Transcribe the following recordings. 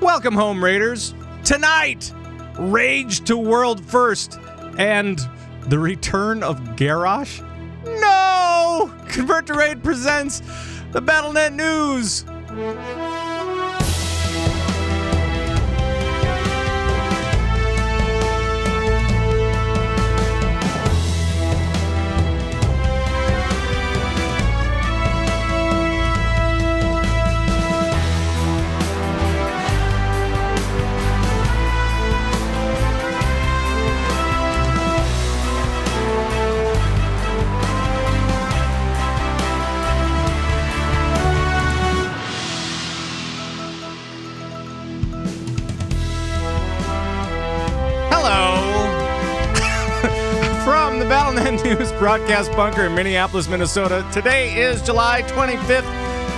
Welcome home, Raiders. Tonight, Rage to World First and the return of Garrosh? No! Convert to Raid presents the Battlenet News. From the Battlenet News broadcast bunker in Minneapolis, Minnesota. Today is July 25th,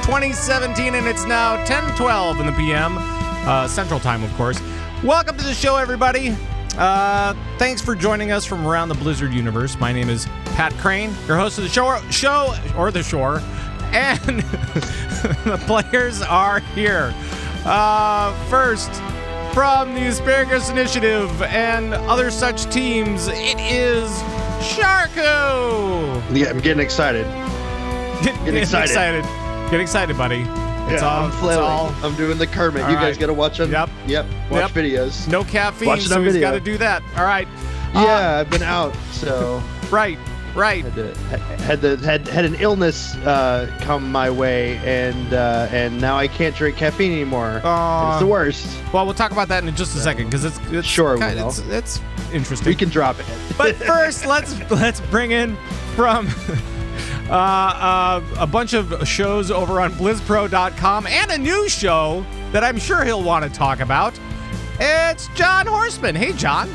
2017, and it's now 10:12 in the p.m. Central Time, of course. Welcome to the show, everybody. Thanks for joining us from around the Blizzard universe. My name is Pat Crane, your host of the show, and the players are here. First, from the Asparagus Initiative and other such teams, it is Sharku! Yeah, I'm getting excited. Get excited, buddy. I'm flailing. I'm doing the Kermit. You guys got to watch them. Yep. Watch videos. No caffeine, so we've got to do that. All right. Yeah, I've been out, so. Right. Had an illness come my way, and now I can't drink caffeine anymore. It's the worst. Well, we'll talk about that in just a second, because it's sure it's interesting. We can drop it. But first, let's bring in from a bunch of shows over on BlizzPro.com and a new show that I'm sure he'll want to talk about. It's John Horseman. Hey, John.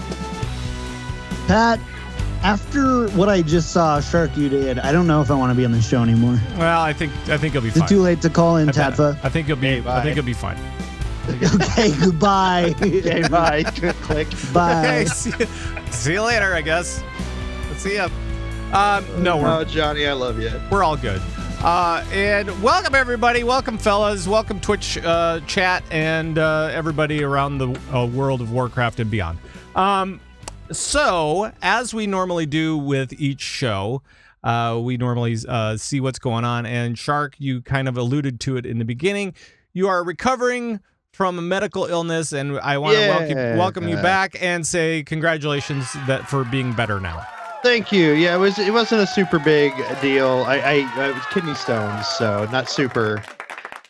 Pat. After what I just saw Sharku did, I don't know if I want to be on the show anymore. Well, I think you'll be fine. Is it too late to call in, Tatfa? I think you'll be fine. Okay, goodbye. Okay, bye. Click. Bye. Okay, see you later, I guess. See ya. No, Johnny, I love you. We're all good. And welcome, everybody. Welcome, fellas. Welcome, Twitch chat, and everybody around the world of Warcraft and beyond. So, as we normally do with each show, we normally see what's going on. And Shark, you kind of alluded to it in the beginning. You are recovering from a medical illness, and I want to welcome you back and say congratulations for being better now. Thank you. Yeah, it wasn't a super big deal. I was kidney stones, so not super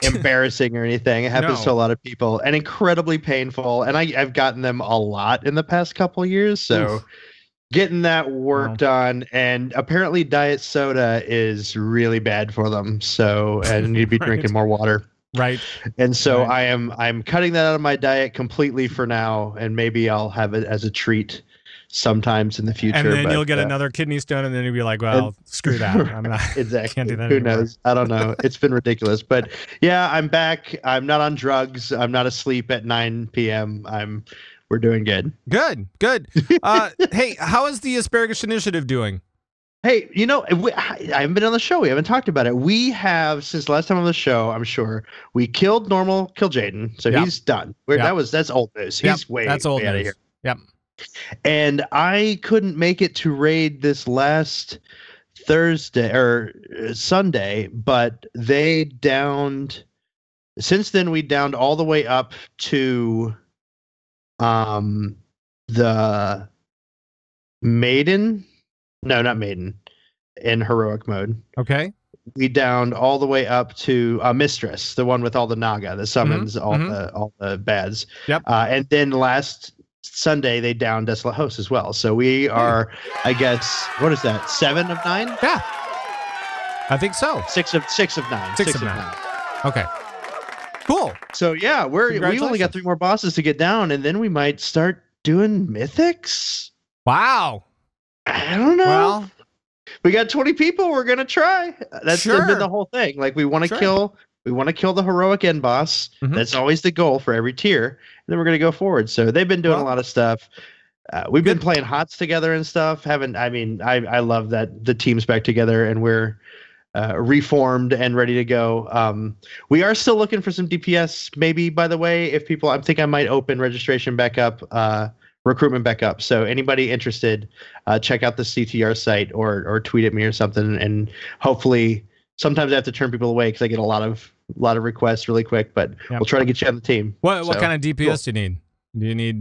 embarrassing or anything. It happens to a lot of people and incredibly painful, and I've gotten them a lot in the past couple of years, so getting that work done. And apparently diet soda is really bad for them, so I need to be drinking more water, and so I'm cutting that out of my diet completely for now, and maybe I'll have it as a treat sometimes in the future. And then you'll get another kidney stone, and then you'll be like, well, screw that. I'm not exactly. Can't do that Who anymore. knows? I don't know. It's been ridiculous. But yeah, I'm back. I'm not on drugs. I'm not asleep at 9 p.m. We're doing good. Good. Hey, how is the Asparagus Initiative doing? Hey, I haven't been on the show. We haven't talked about it. We have, since last time on the show, I'm sure, we killed Jaden. So he's done. That's old news. He's way out of here. Yep. And I couldn't make it to raid this last Thursday or Sunday, but they downed. Since then, we downed all the way up to the Maiden. No, not Maiden. In heroic mode. Okay. We downed all the way up to Mistress, the one with all the Naga that summons all the bads. Yep. And then last Sunday they downed Desolate Host as well. So we are, I guess, what is that? 7 of 9? Yeah, I think so. 6 of 9. 6 of 9. Okay. Cool. So yeah, we only got 3 more bosses to get down, and then we might start doing mythics. Wow. I don't know. Well, we got 20 people. We're gonna try. That's been the whole thing. Like we want to kill the heroic end boss. That's always the goal for every tier. And then we're gonna go forward. So they've been doing a lot of stuff. We've been playing HOTS together and stuff. I love that the team's back together, and we're reformed and ready to go. We are still looking for some DPS, maybe, by the way, if people, I think I might open registration back up, recruitment back up. So anybody interested, check out the CTR site or tweet at me or something. And hopefully sometimes I have to turn people away because I get a lot of requests really quick, but we'll try to get you on the team. What kind of DPS do you need? Do you need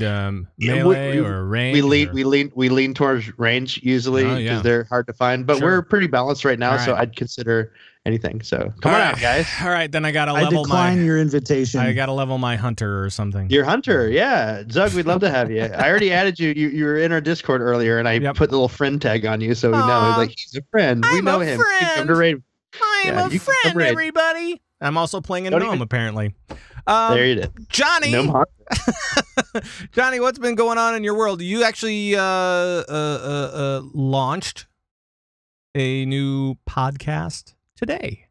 melee or range? We lean towards range usually because they're hard to find, but we're pretty balanced right now, so I'd consider anything. So come on out, guys. All right, then I gotta level your invitation. I gotta level my hunter or something. Your hunter, yeah, Zug, we'd love to have you. I already added you. You were in our Discord earlier, and I put the little friend tag on you, so we know. Like, he's a friend. We know him. Come to raid. I'm a friend, everybody. I'm also playing a gnome, apparently. There you did. Johnny. Johnny, what's been going on in your world? You actually launched a new podcast today.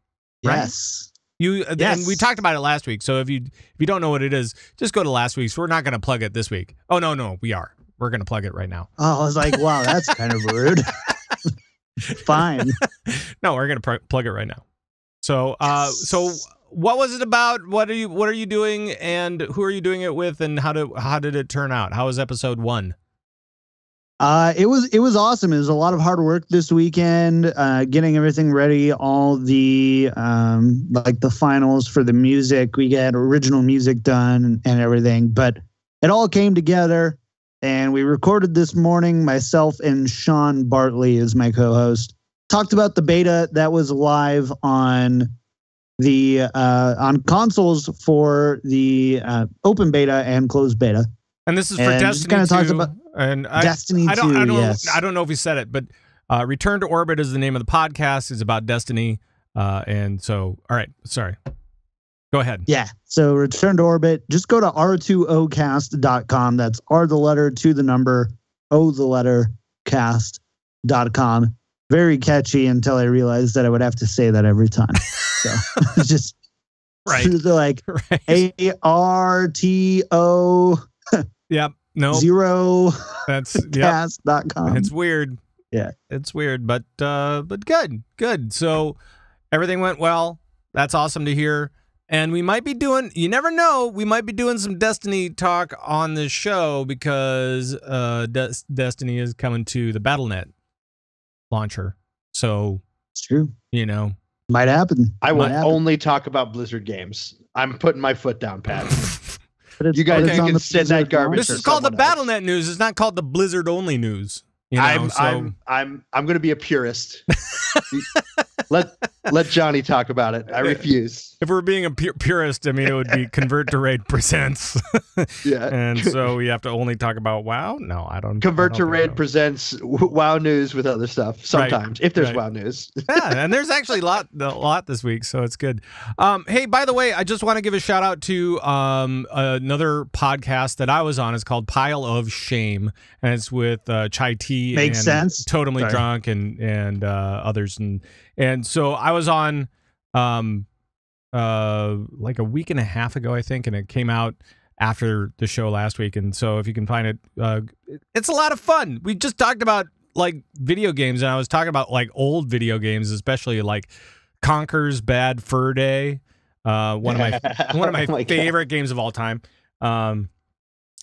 Right? Yes. And we talked about it last week. So if you don't know what it is, just go to last week's. We're not going to plug it this week. Oh, no, we are. We're going to plug it right now. Oh, I was like, wow, that's kind of rude. Fine. No, we're going to plug it right now. So, so what was it about? What are you doing, and who are you doing it with, and how did it turn out? How was episode 1? It was awesome. It was a lot of hard work this weekend, getting everything ready, all the like the finals for the music. We got original music done and everything, but it all came together, and we recorded this morning. Myself and Sean Bartley is my co-host. Talked about the beta that was live on the on consoles for the open beta and closed beta. And this is for Destiny 2. And Destiny 2, I don't know if he said it, but Return to Orbit is the name of the podcast. It's about Destiny. And so, all right, sorry. Go ahead. Yeah. So Return to Orbit, just go to r2ocast.com. That's R the letter to the number, O the letter cast.com. Very catchy until I realized that I would have to say that every time. So just like ARTO. Yep. No. Zero. That's cast.com. It's weird. Yeah. It's weird, but good. So everything went well. That's awesome to hear. And we might be doing, you never know, we might be doing some Destiny talk on this show because Destiny is coming to the Battlenet launcher. So it's true. You know, might happen. I will only talk about Blizzard games. I'm putting my foot down, Pat. You guys can send that garbage. This is called the Battlenet news. It's not called the Blizzard only news. You know, I'm going to be a purist. Let Johnny talk about it. I refuse. If we're being a purist, I mean, it would be Convert to Raid Presents. Yeah. And so we have to only talk about WoW? No, I don't. Convert to Raid Presents WoW news with other stuff sometimes, if there's WoW news. Yeah, and there's actually a lot this week, so it's good. Hey, by the way, I just want to give a shout out to another podcast that I was on. It's called Pile of Shame, and it's with Chai T. Makes sense. Totally Drunk and others. And so I was on like a week and a half ago, I think, and it came out after the show last week. And so if you can find it, it's a lot of fun. We just talked about like video games, and I was talking about like old video games, especially like Conker's Bad Fur Day, one of my favorite games of all time.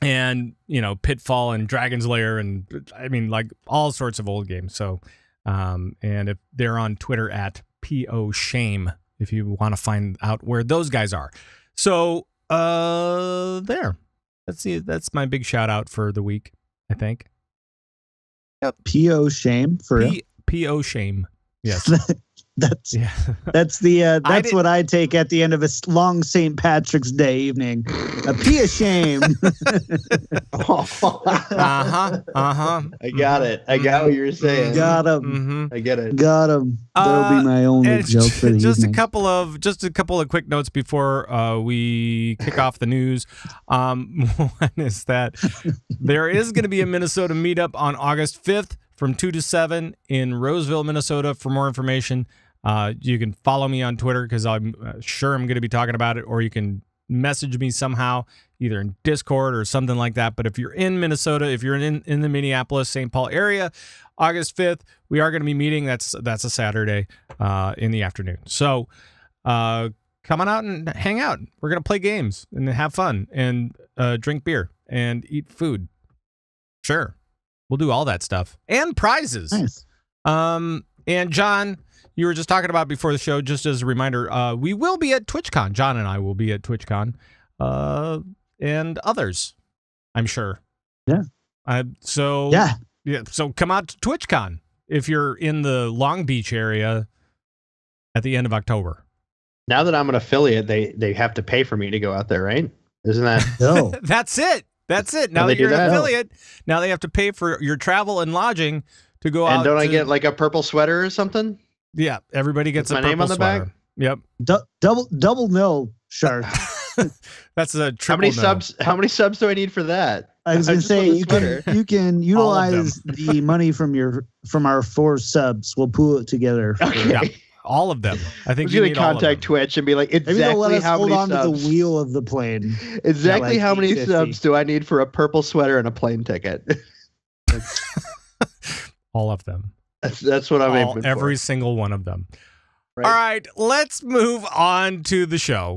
And you know, Pitfall and Dragon's Lair, and I mean like all sorts of old games. So and if they're on Twitter at PO Shame, if you want to find out where those guys are. So there. That's my big shout out for the week, I think. Yep. PO Shame for PO Shame. Yes. That's what I take at the end of a long St. Patrick's Day evening. A pea of shame. I got it. I got what you were saying. Got him. I get it. Got him. That'll be my only joke for the evening. Just a couple of quick notes before we kick off the news. One is that there is going to be a Minnesota meetup on August 5th from 2 to 7 in Roseville, Minnesota. For more information, you can follow me on Twitter because I'm sure I'm going to be talking about it, or you can message me somehow, either in Discord or something like that. But if you're in Minnesota, if you're in the Minneapolis, St. Paul area, August 5th, we are going to be meeting. That's a Saturday in the afternoon. So come on out and hang out. We're going to play games and have fun and drink beer and eat food. Sure. We'll do all that stuff. And prizes. Nice. And John, you were just talking about before the show, just as a reminder, we will be at TwitchCon. John and I will be at TwitchCon. And others, I'm sure. Yeah. So come out to TwitchCon if you're in the Long Beach area at the end of October. Now that I'm an affiliate, they have to pay for me to go out there, right? Isn't that? No. That's it. Now that you're an affiliate, now they have to pay for your travel and lodging to go out. And don't I get like a purple sweater or something? Yeah, everybody gets a purple name on the sweater. back. Yep. Double no, Shark. That's a triple How many subs do I need for that? I was going to say you can utilize the money from our 4 subs. We'll pool it together. Yeah. All of them. I think you need to contact Twitch and be like, exactly how many subs. Hold on to the wheel of the plane. Exactly how many subs do I need for a purple sweater and a plane ticket? All of them. That's what I'm aiming for. Every single one of them. Right. All right, let's move on to the show.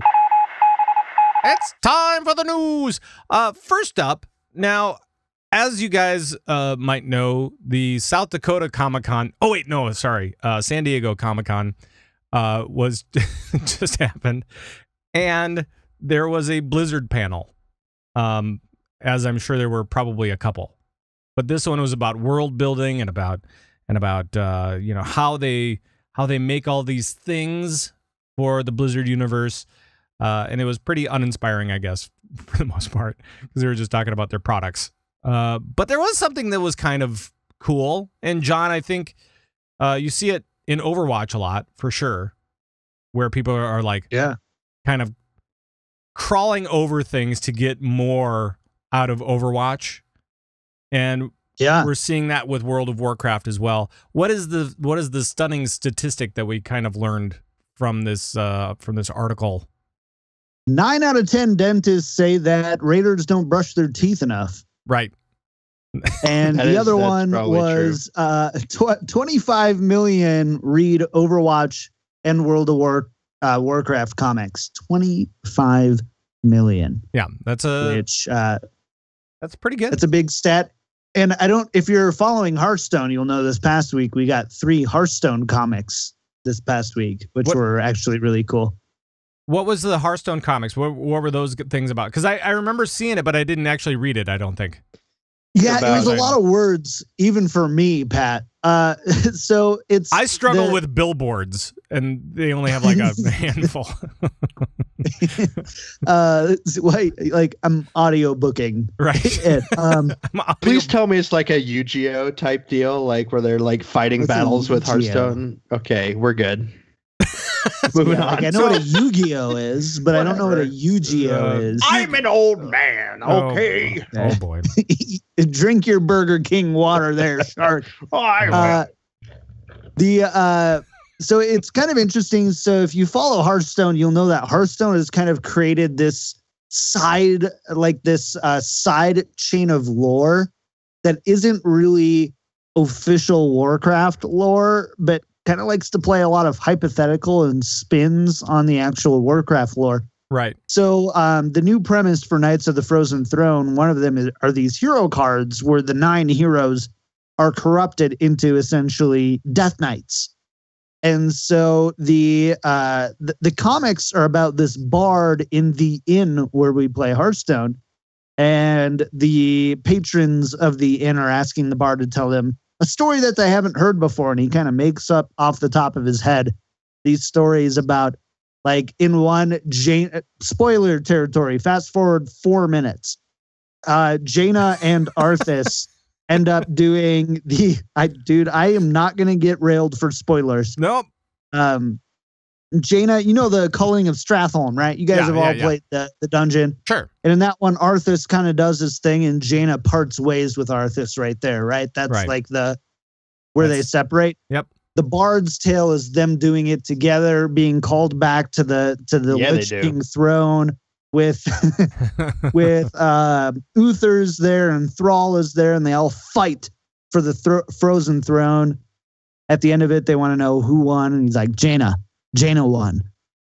It's time for the news. First up, now, as you guys might know, the South Dakota Comic-Con. Oh, wait, no, sorry. San Diego Comic-Con was just happened. And there was a Blizzard panel, as I'm sure there were probably a couple. But this one was about world building and about how they make all these things for the Blizzard universe. And it was pretty uninspiring, I guess, for the most part, because they were just talking about their products. But there was something that was kind of cool. And John, I think you see it in Overwatch a lot, for sure, where people are like, kind of crawling over things to get more out of Overwatch. And we're seeing that with World of Warcraft as well. What is the stunning statistic that we kind of learned from this article? 9 out of 10 dentists say that Raiders don't brush their teeth enough. Right. And the other one was 25 million read Overwatch and World of Warcraft comics. 25 million. Yeah, that's pretty good. That's a big stat. And if you're following Hearthstone, you'll know this past week we got 3 Hearthstone comics this past week, which were actually really cool. What was the Hearthstone comics? What were those things about? Because I remember seeing it, but I didn't actually read it, I don't think. Yeah, it was a lot of words, even for me, Pat. So I struggle with billboards, and they only have like a handful. Like I'm audio booking, right? Please tell me it's like a Yu-Gi-Oh type deal, like where they're like fighting battles with Hearthstone. Okay, we're good. Moving on. Like, I know what a Yu-Gi-Oh is, but I don't know what a Yu-Gi-Oh is. I'm an old man. Okay. Oh boy. Drink your Burger King water there, Shark. So it's kind of interesting. So if you follow Hearthstone, you'll know that Hearthstone has kind of created this side chain of lore that isn't really official Warcraft lore, but kind of likes to play a lot of hypothetical and spins on the actual Warcraft lore. Right. So the new premise for Knights of the Frozen Throne, one of them are these hero cards where the 9 heroes are corrupted into essentially Death Knights. And so the comics are about this bard in the inn where we play Hearthstone. And the patrons of the inn are asking the bard to tell them a story that they haven't heard before, and he kind of makes up off the top of his head these stories about, like, in one spoiler territory, fast forward 4 minutes, Jaina and Arthas end up doing I am not gonna get railed for spoilers. Nope. Jaina, you know the culling of Stratholme, right? You guys have all played the dungeon. Sure. And in that one, Arthas kind of does his thing, and Jaina parts ways with Arthas right there, right? That's right. Like where they separate. Yep. The Bard's Tale is them doing it together, being called back to the Lich King throne. with with Uther's there and Thrall is there, and they all fight for the Frozen Throne. At the end of it, they want to know who won, and he's like, Jaina won,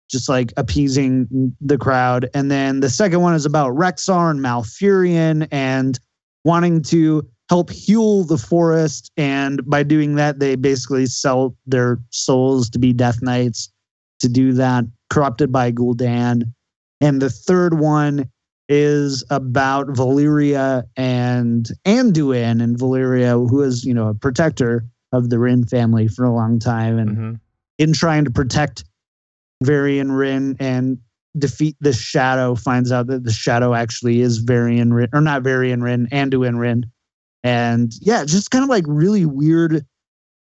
just like appeasing the crowd. And then the second one is about Rexxar and Malfurion and wanting to help heal the forest, and by doing that, they basically sell their souls to be Death Knights to do that, corrupted by Gul'dan. And the third one is about Valyria and Anduin, and Valyria, who is, a protector of the Rin family for a long time, and in trying to protect Varian Rin and defeat the Shadow, finds out that the Shadow actually is Varian Rin, or not Varian Rin, Anduin Rin. And yeah, just kind of like really weird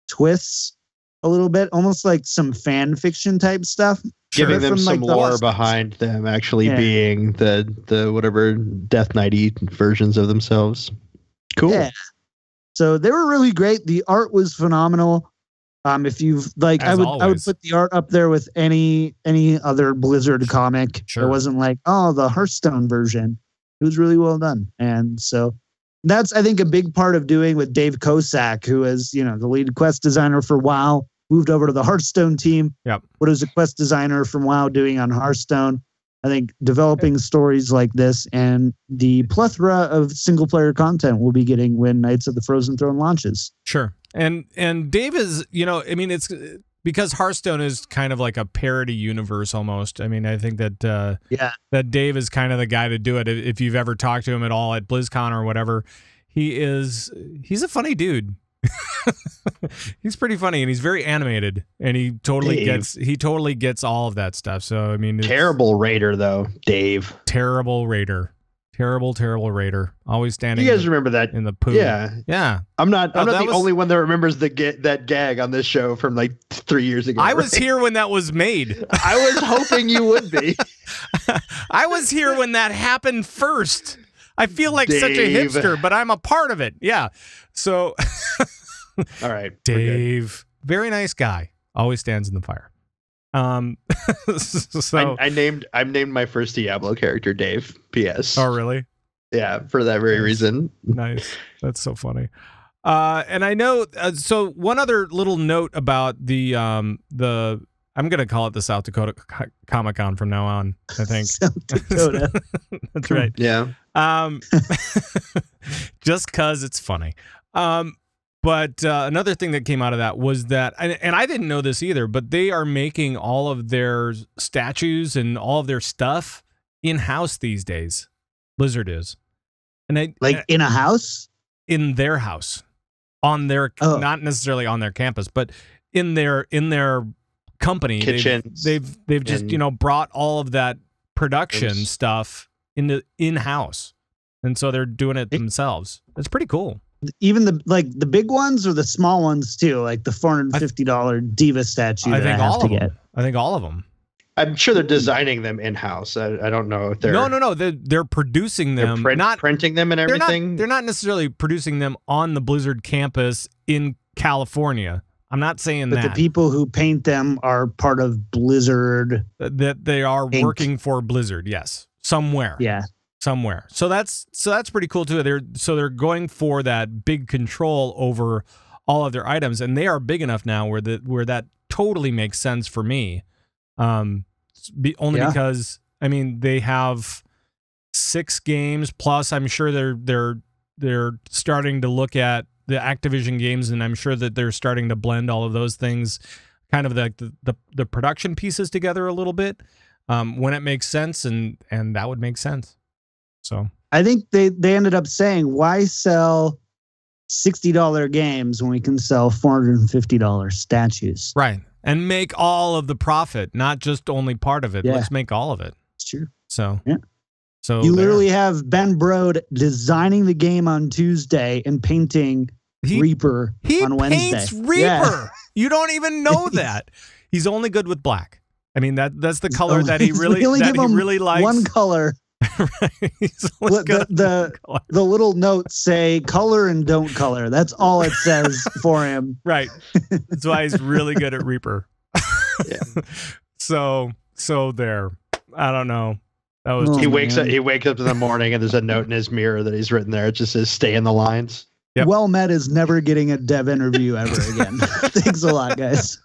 twists a little bit, almost like some fan fiction type stuff. Giving them some lore behind them actually being the whatever Death Knight-y versions of themselves. Cool. Yeah. So they were really great. The art was phenomenal. If you've like, I would put the art up there with any other Blizzard comic. Sure. It wasn't like, oh, the Hearthstone version. It was really well done. And so that's, I think, a big part of doing with Dave Kosak, who is, the lead quest designer for WoW, moved over to the Hearthstone team. Yep. What is a quest designer from WoW doing on Hearthstone? I think developing stories like this and the plethora of single player content we'll be getting when Knights of the Frozen Throne launches. Sure. And Dave is, it's because Hearthstone is kind of like a parody universe almost. I mean, I think that that Dave is kind of the guy to do it. If you've ever talked to him at all at BlizzCon or whatever, he's a funny dude. He's pretty funny, and he's very animated, and he totally gets all of that stuff. So I mean, terrible raider though, Dave. Terrible raider. Terrible raider. Always standing. You guys remember that in the poo? Yeah. I'm not the only one that remembers that gag on this show from like 3 years ago. I was here when that was made. I was hoping you would be. I was here when that happened first. I feel like such a hipster, but I'm a part of it. Yeah. So, all right, Dave, very nice guy. Always stands in the fire. So I named my first Diablo character Dave. P.S. Oh, really? Yeah, for that very reason. Nice. That's so funny. And I know. So one other little note about the I'm gonna call it the South Dakota Comic-Con from now on. I think South Dakota. That's right. Yeah. Just because it's funny. But another thing that came out of that was that, and I didn't know this either, but they are making all of their statues and all of their stuff in-house these days. Blizzard is. And in a house? In their house. On their, not necessarily on their campus, but in their company. Kitchens. They've just, brought all of that production stuff in-house. And so they're doing it themselves. It's pretty cool. Even the big ones or the small ones too, like the $450 Diva statue. I think all of them. I'm sure they're designing them in house. I don't know if they're no. They're producing them, not printing them and everything. They're not necessarily producing them on the Blizzard campus in California. I'm not saying that. But the people who paint them are part of Blizzard. That they are working for Blizzard. Yes, somewhere. Yeah. Somewhere. So that's pretty cool too. They're going for that big control over all of their items, and they are big enough now where that totally makes sense for me. Because I mean they have 6 games plus. I'm sure they're starting to look at the Activision games, and I'm sure that they're starting to blend all of those things, kind of the production pieces together a little bit when it makes sense, and that would make sense. So I think they ended up saying, why sell $60 games when we can sell $450 statues? Right. And make all of the profit, not just only part of it. Yeah. Let's make all of it. It's true. So, yeah. So you literally have Ben Brode designing the game on Tuesday and painting Reaper on Wednesday. He paints Reaper. Yeah. You don't even know that. He's only good with black. I mean, that's the color that he really likes. One color. Right. The little notes say color and don't color. That's all it says for him. Right. That's why he's really good at Reaper. Yeah. So there. I don't know. That was he wakes up in the morning and there's a note in his mirror that he's written there. It just says, "Stay in the lines." Yep. Well Met is never getting a dev interview ever again. Thanks a lot, guys.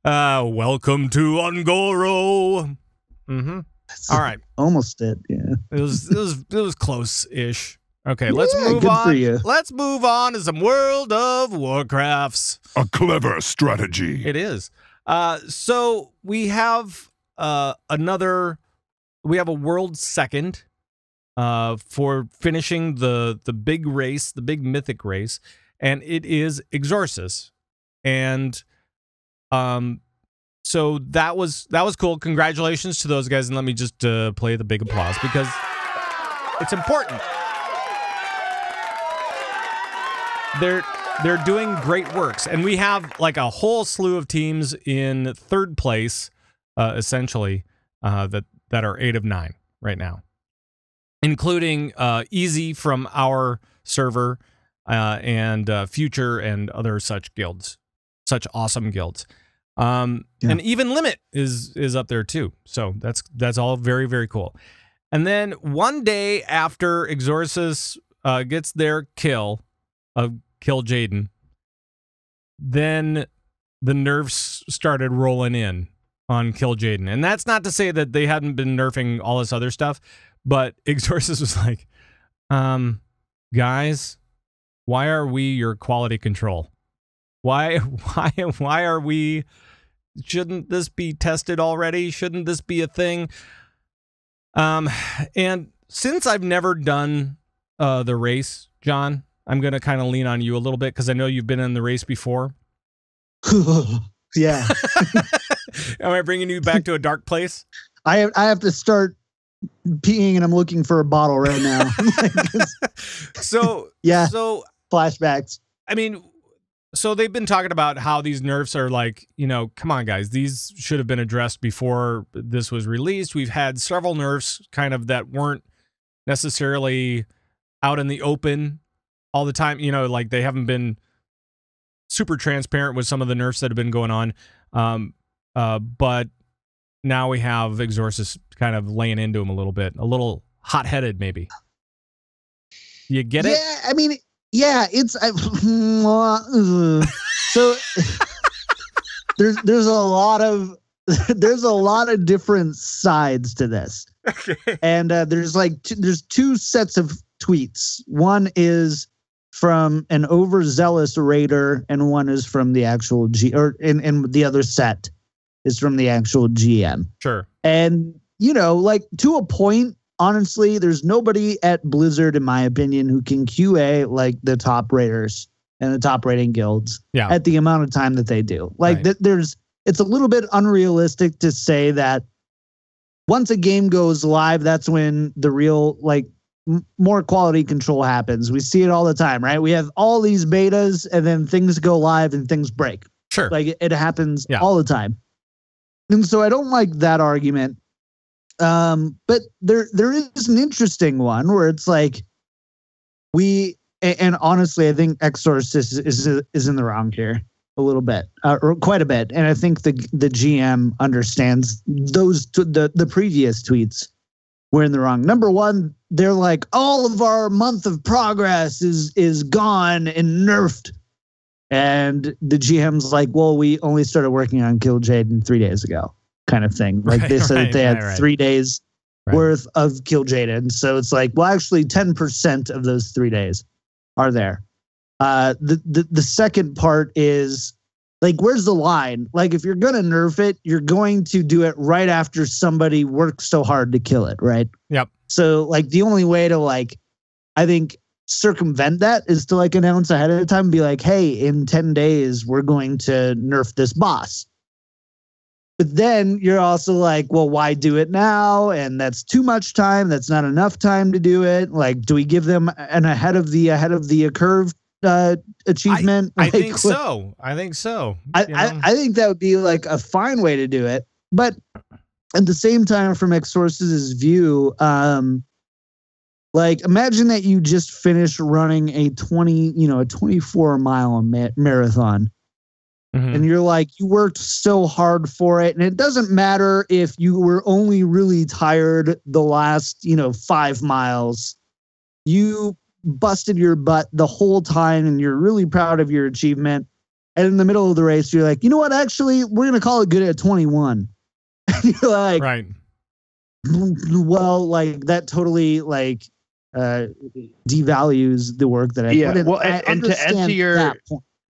Welcome to Ungoro. Mm-hmm. All right. Almost did. Yeah. It was close-ish. Okay, let's move on. For you. Let's move on to some World of Warcrafts. A clever strategy. It is. So we have a world second for finishing the big race, the big mythic race, and it is Exorcist. And so that was cool. Congratulations to those guys, and let me just play the big applause because it's important. They're doing great works, and we have like a whole slew of teams in third place, essentially, that are 8 of 9 right now, including Easy from our server and Future and other such guilds, such awesome guilds. And even Limit is up there too. So that's all very, very cool. And then one day after Exorcist gets their kill Jaden, then the nerfs started rolling in on Kill Jaden. And that's not to say that they hadn't been nerfing all this other stuff, but Exorcist was like, guys, why are we your quality control? Why are we? Shouldn't this be tested already? Shouldn't this be a thing? And since I've never done the race, John, I'm going to kind of lean on you a little bit because I know you've been in the race before. Yeah. Am I bringing you back to a dark place? I have to start peeing and I'm looking for a bottle right now. So, yeah. So flashbacks. I mean, so they've been talking about how these nerfs are like, come on, guys, these should have been addressed before this was released. We've had several nerfs kind of that weren't necessarily out in the open all the time. Like they haven't been super transparent with some of the nerfs that have been going on. But now we have Exorcist kind of laying into him a little hot-headed maybe. You get it? Yeah, I mean, yeah, it's so there's a lot of different sides to this. Okay. And there's two sets of tweets. One is from an overzealous raider, and one is from the actual and the other set is from the actual GM. Sure. And like to a point, honestly, there's nobody at Blizzard, in my opinion, who can QA like the top raiders and the top rating guilds at the amount of time that they do. Like right. It's a little bit unrealistic to say that once a game goes live, that's when the real more quality control happens. We see it all the time, right? We have all these betas and then things go live and things break. Sure. Like it happens all the time. And so I don't like that argument. But there is an interesting one where it's like and honestly, I think Exorcist is in the wrong here a little bit, or quite a bit. And I think the GM understands the previous tweets were in the wrong. Number one, they're like, all of our month of progress is gone and nerfed. And the GM's like, well, we only started working on Kill Jaden 3 days ago, kind of thing. Like they said that they had 3 days worth of Kill Jaden. So it's like, well, actually 10% of those 3 days are there. The second part is like, where's the line? Like, if you're going to nerf it, you're going to do it right after somebody worked so hard to kill it, right? Yep. So, like, the only way to, I think, circumvent that is to, announce ahead of time and be like, hey, in 10 days, we're going to nerf this boss. But then you're also like, well, why do it now? And that's too much time. That's not enough time to do it. Like, do we give them an ahead of the curve achievement? I think so. I think that would be a fine way to do it. But at the same time, from Exorcist's view, imagine that you just finished running a 24-mile marathon. And you're like, you worked so hard for it. And it doesn't matter if you were only really tired the last, 5 miles. You busted your butt the whole time and you're really proud of your achievement. And in the middle of the race, you're like, you know what? Actually, we're going to call it good at 21. And you're like, right. Well, like that totally devalues the work that I put in. Well, and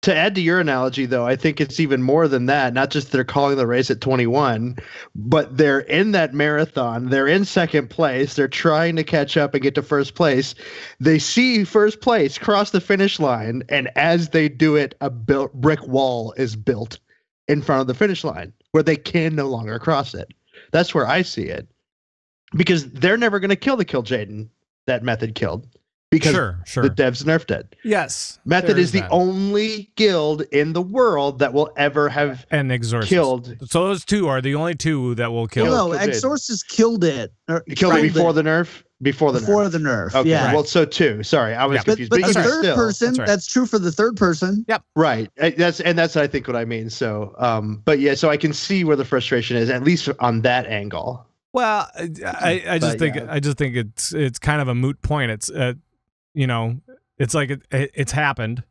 to add to your analogy, though, I think it's even more than that. Not just they're calling the race at 21, but they're in that marathon. They're in second place. They're trying to catch up and get to first place. They see first place cross the finish line, and as they do it, a brick wall is built in front of the finish line where they can no longer cross it. That's where I see it. Because they're never going to kill the Jaden that Method killed. Because the devs nerfed it. Yes. Method is the only guild in the world that will ever have killed. So those two are the only two that will kill. No, Exorcist killed it. Killed it before the nerf? Before the nerf. Okay. Yeah. Well, so two. Sorry, I was confused. But the third person, that's true for the third person. Yep. Right. That's I think what I mean. So, but yeah, so I can see where the frustration is, at least on that angle. Well, I just think it's kind of a moot point. It's it's like it's happened.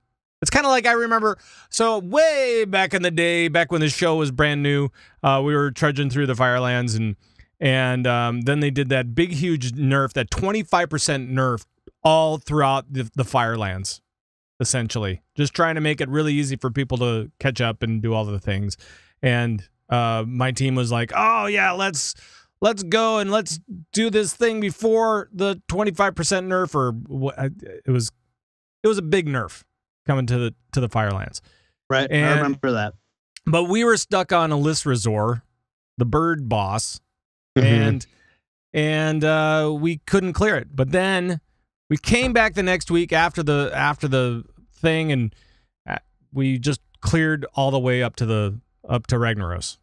It's kind of like I remember. So way back in the day, back when the show was brand new, we were trudging through the Firelands, and then they did that big, huge nerf, that 25% nerf all throughout the Firelands, essentially, just trying to make it really easy for people to catch up and do all the things. And my team was like, "Oh yeah, let's go and let's do this thing before the 25% nerf," or it was a big nerf coming to the Firelands. Right. I remember that. But we were stuck on a list resort, the bird boss, and we couldn't clear it. But then we came back the next week after the thing, and we just cleared all the way up to Ragnaros.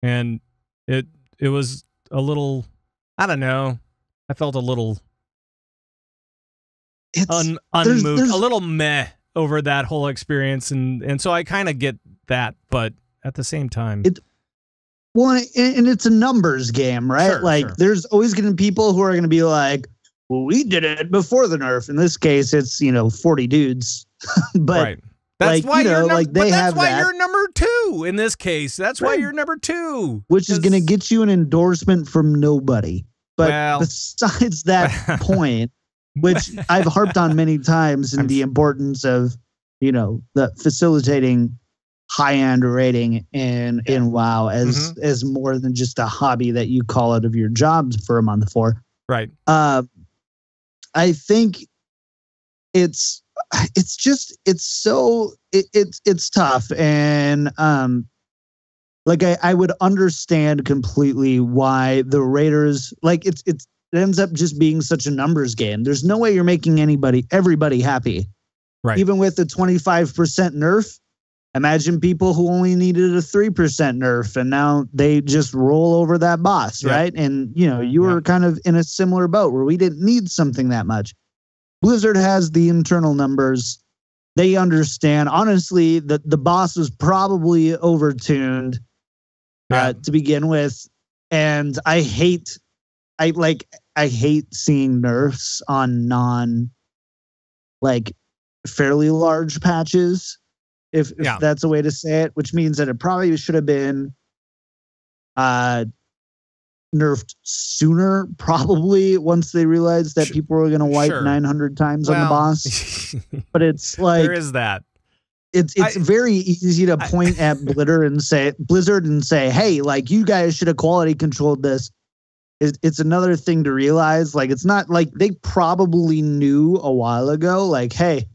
And it was a little, I don't know, I felt a little unmoved, a little meh over that whole experience, and so I kind of get that, but at the same time, and it's a numbers game, right? There's always going to be people who are going to be like, well, we did it before the nerf. In this case, it's 40 dudes, but right. That's why you're you're number 2 in this case. That's why you're number 2. Which is going to get you an endorsement from nobody. But besides that point, which I've harped on many times, and the importance of, the facilitating high-end rating in WoW as more than just a hobby that you call out of your jobs for a month for. Right. I think it's tough, and I would understand completely why the Raiders, it ends up just being such a numbers game. There's no way you're making everybody happy, right? Even with the 25% nerf. Imagine people who only needed a 3% nerf, and now they just roll over that boss, right? And you were kind of in a similar boat where we didn't need something that much. Blizzard has the internal numbers. They understand. Honestly, the boss was probably overtuned to begin with. And I hate seeing nerfs on fairly large patches, if that's a way to say it, which means that it probably should have been nerfed sooner, probably, once they realized that people were going to wipe 900 times on the boss. But it's like, there is that. It's very easy to point at Blizzard and say, hey, you guys should have quality controlled this. It's another thing to realize. It's not like they probably knew a while ago, hey,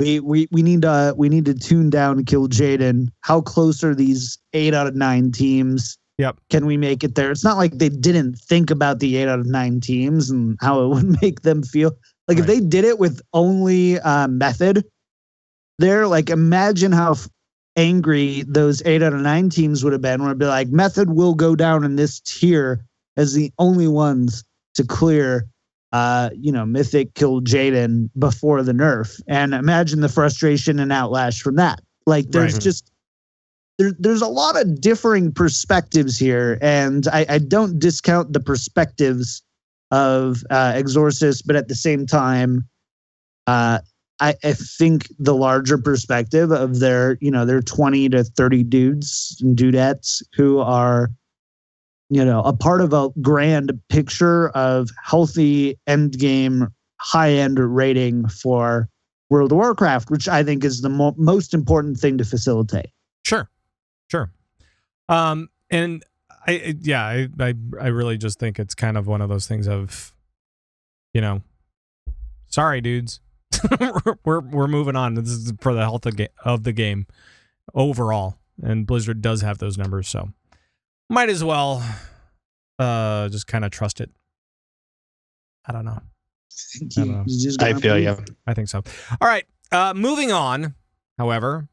we need to tune down Kill Jaden. How close are these 8 out of 9 teams? Yep. Can we make it there? It's not like they didn't think about the 8 out of 9 teams and how it would make them feel. If they did it with only Method there, imagine how angry those 8 out of 9 teams would have been, where it'd be like, Method will go down in this tier as the only ones to clear, Mythic killed Jaden before the nerf. And imagine the frustration and outlash from that. There's just there's a lot of differing perspectives here, and I don't discount the perspectives of Exorcist, but at the same time, I think the larger perspective of their 20 to 30 dudes and dudettes who are, a part of a grand picture of healthy end game, high end rating for World of Warcraft, which I think is the most important thing to facilitate. Sure. And I really just think it's kind of one of those things of, sorry, dudes. we're moving on. This is for the health of the game overall, and Blizzard does have those numbers, so might as well just kind of trust it. I don't know. I feel you. I think so. All right, moving on. However,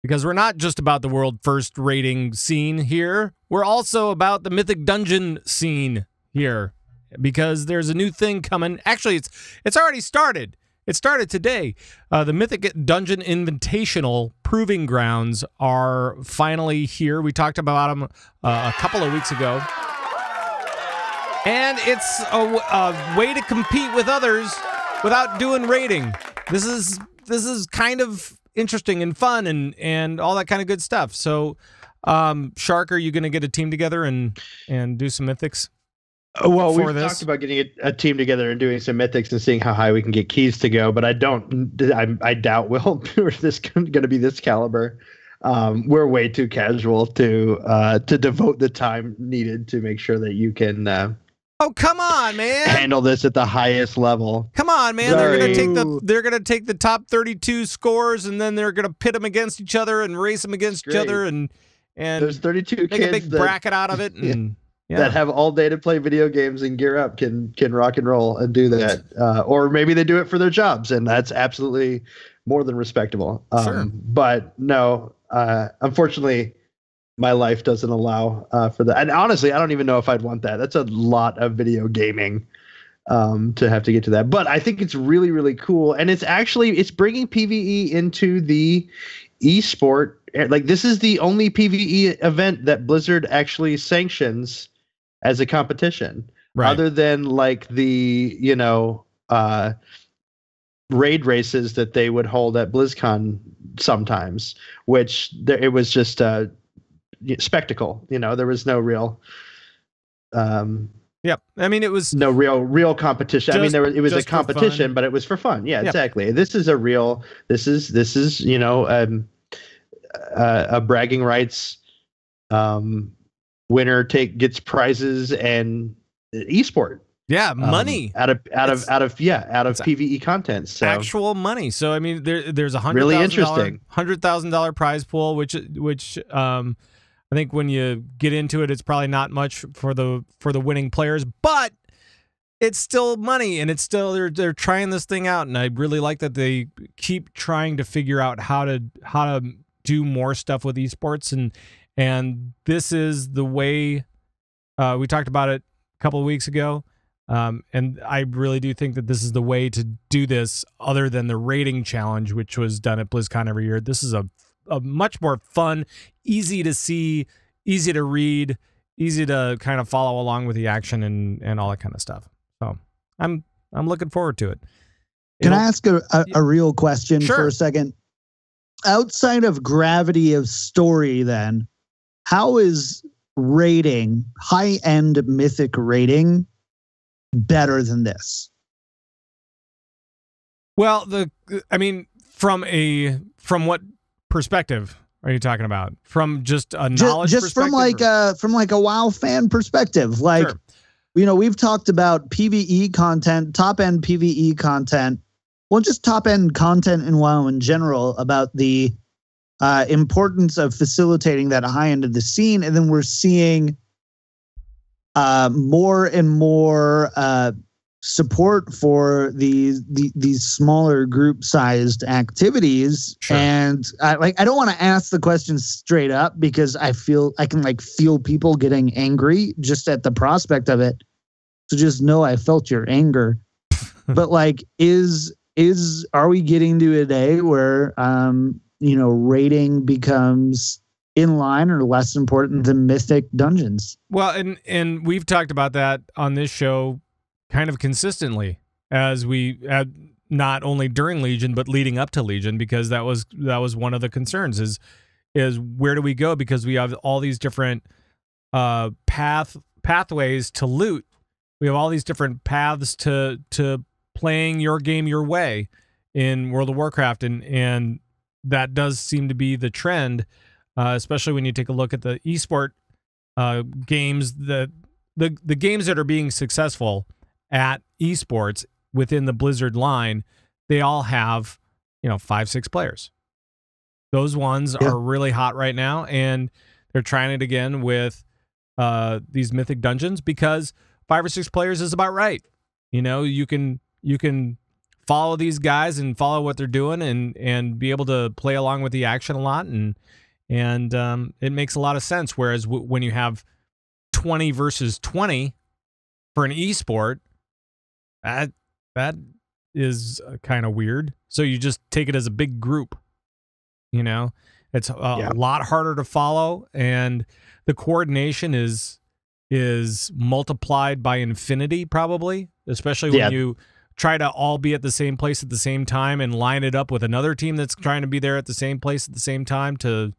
because we're not just about the world first rating scene here, we're also about the Mythic Dungeon scene here, because there's a new thing coming. Actually, it's already started. It started today. The Mythic Dungeon Invitational Proving Grounds are finally here. We talked about them a couple of weeks ago. And it's a way to compete with others without doing raiding. This is kind of interesting and fun and all that kind of good stuff. So, Shark, are you going to get a team together and do some mythics? Well, we've talked about getting a team together and doing some mythics and seeing how high we can get keys to go, but I doubt we're going to be this caliber. We're way too casual to devote the time needed to make sure that you can. Oh, come on, man! Handle this at the highest level. Come on, man! Sorry. They're gonna take the top 32 scores, and then they're gonna pit them against each other and race them against each other, and there's 32 make kids a big bracket out of it, and that have all day to play video games and gear up can rock and roll and do that, or maybe they do it for their jobs, and that's absolutely more than respectable. Sure. But no, unfortunately, my life doesn't allow for that. And honestly, I don't even know if I'd want that. That's a lot of video gaming to have to get to that. But I think it's really, really cool. And it's bringing PvE into the esport. Like, this is the only PvE event that Blizzard actually sanctions as a competition, right, other than like the, raid races that they would hold at BlizzCon sometimes, which it was just a spectacle. There was no real yep, I mean, it was no real competition. It was a competition, but it was for fun. Yeah, exactly. This is a bragging rights winner gets prizes and esport. Yeah, money out of PvE content. So actual money. So I mean, there's a $100,000 prize pool, which I think when you get into it, it's probably not much for the winning players, but it's still money, and it's still they're trying this thing out, and I really like that they keep trying to figure out how to do more stuff with esports, and this is the way. We talked about it a couple of weeks ago. And I really do think that this is the way to do this, other than the rating challenge, which was done at BlizzCon every year. This is a much more fun, easy to see, easy to read, easy to kind of follow along with the action and all that kind of stuff. So I'm looking forward to it. Can I ask a real question for a second? Outside of gravity of story, then, how is rating, high-end mythic rating, better than this? Well, from what perspective are you talking about? From just a knowledge just perspective? from like a WoW fan perspective. Like, sure. We've talked about PvE content, top end PvE content. Well, just top end content in WoW in general, about the importance of facilitating that high end of the scene, and then we're seeing more and more support for these smaller group sized activities. Sure. And I don't want to ask the question straight up, because I can feel people getting angry just at the prospect of it. So just know I felt your anger. But are we getting to a day where rating becomes in line or less important than Mythic dungeons. Well, and we've talked about that on this show kind of consistently as we not only during Legion but leading up to Legion, because that was one of the concerns is where do we go, because we have all these different pathways to loot. We have all these different paths to playing your game your way in World of Warcraft, and that does seem to be the trend, especially when you take a look at the esport games. The games that are being successful at esports within the Blizzard line, they all have 5-6 players. Those ones are really hot right now, and they're trying it again with these Mythic dungeons because 5 or 6 players is about right. You can follow these guys and follow what they're doing and be able to play along with the action a lot, and it makes a lot of sense. Whereas when you have 20 versus 20 for an esport, that is kind of weird. So you just take it as a big group. It's a lot harder to follow, and the coordination is multiplied by infinity, probably, especially when you try to all be at the same place at the same time and line it up with another team that's trying to be there at the same place at the same time to,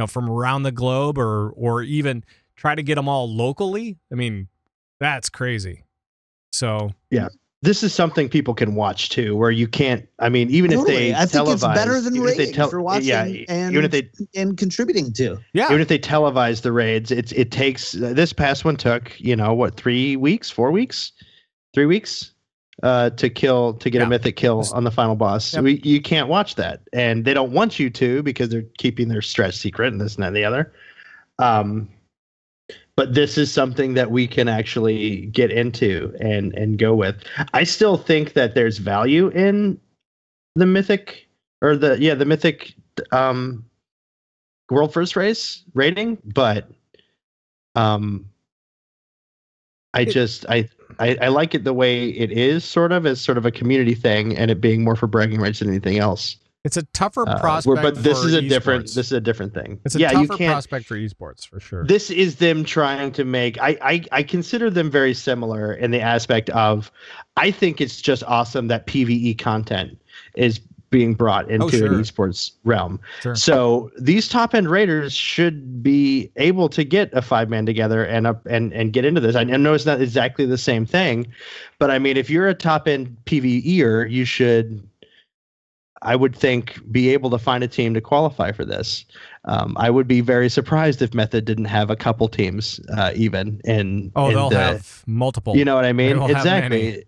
from around the globe, or even try to get them all locally. I mean, that's crazy. So yeah. This is something people can watch too, where you can't. I mean, even if they I think televise, it's better than raiding for watching and contributing to. Yeah, even if they televise the raids, it takes. This past one took 3 weeks, 4 weeks, 3 weeks to get a mythic kill on the final boss. Yep. You can't watch that, and they don't want you to because they're keeping their stretch secret and this and that and the other. But this is something that we can actually get into and go with. I still think that there's value in the Mythic the Mythic World First Race rating, but I like it the way it is, sort of as sort of a community thing, and it being more for bragging rights than anything else. It's a tougher prospect, but this for is a esports. This is a different thing. It's a tougher prospect for esports for sure. This is them trying to make. I consider them very similar in the aspect of, I think it's just awesome that PvE content is being brought into an esports realm. Sure. So these top end raiders should be able to get a 5-man together and get into this. I know it's not exactly the same thing, but I mean, if you're a top end PvEer, you should, I would think, be able to find a team to qualify for this. I would be very surprised if Method didn't have a couple teams even. They'll have multiple. You know what I mean? Exactly.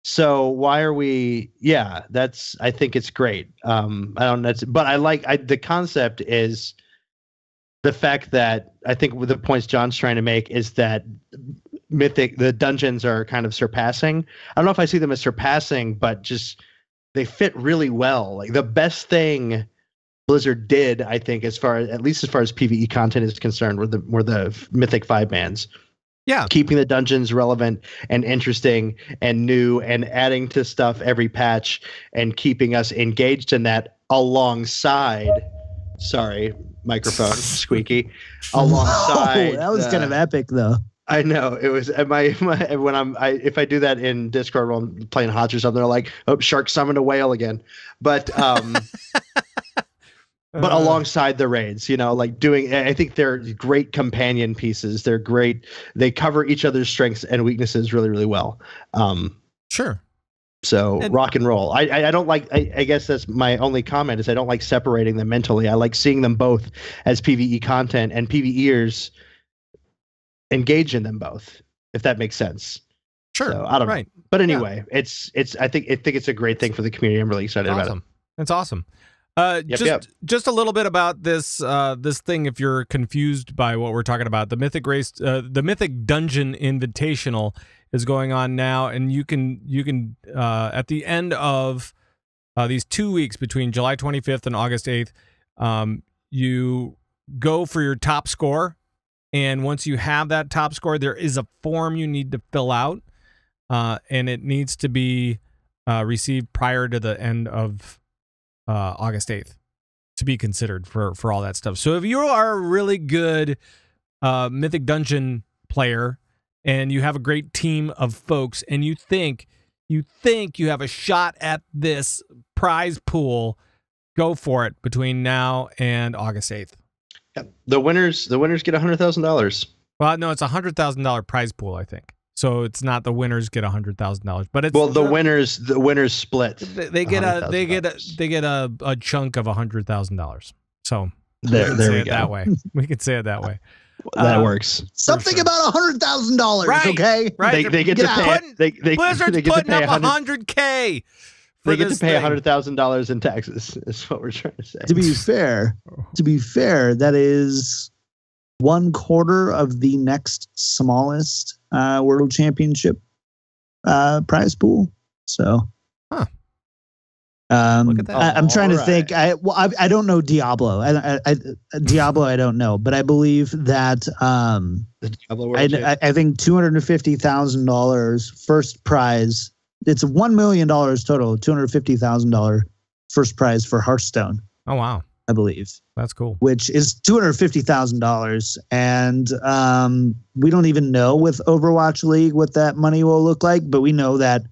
So why are we? Yeah, I think it's great. But I like the concept is the fact that I think with the points John's trying to make is that Mythic, the dungeons are kind of surpassing. I don't know if I see them as surpassing, but just they fit really well. Like the best thing Blizzard did, I think, at least as far as PvE content is concerned, were the Mythic 5-mans. Yeah, keeping the dungeons relevant and interesting and new, and adding to stuff every patch, and keeping us engaged in that alongside. Sorry, microphone squeaky. Alongside. That was kind of epic, though. I know it was. If I do that in Discord while I'm playing HOTS or something, they're like, "Oh, shark summoned a whale again," but but alongside the raids, I think they're great companion pieces. They're great. They cover each other's strengths and weaknesses really, really well. Sure. So rock and roll. I don't like. I guess that's my only comment is I don't like separating them mentally. I like seeing them both as PvE content, and PvEers engage in them both, if that makes sense. Sure. So, I don't know. But anyway, it's I think it's a great thing for the community. I'm really excited about it. It's awesome. Just a little bit about this thing, if you're confused by what we're talking about. The Mythic race, the Mythic Dungeon Invitational is going on now, and you can at the end of these 2 weeks between July 25th and August 8th, you go for your top score, and once you have that top score, there is a form you need to fill out, and it needs to be received prior to the end of August 8th. to be considered for all that stuff. So if you are a really good Mythic Dungeon player and you have a great team of folks and you think you have a shot at this prize pool, go for it between now and August 8th. Yep. The winners get $100,000. Well, no, it's $100,000 prize pool, I think. So it's not the winners get $100,000, but it's the winners split. They get a chunk of $100,000. So there we go. That way. We can say it that way. That works. Something about $100,000. Right, okay. Right. They get to pay. Blizzard's putting up $100K. They get to pay $100,000 in taxes. Is what we're trying to say. To be fair, that is 1/4 of the next smallest World Championship prize pool. So, look at that. I'm trying to think. I don't know Diablo. Diablo I don't know, but I believe that The Diablo I think $250,000 first prize. It's $1 million total. $250,000 first prize for Hearthstone. Oh wow. I believe. That's cool. Which is $250,000. And we don't even know with Overwatch League what that money will look like, but we know that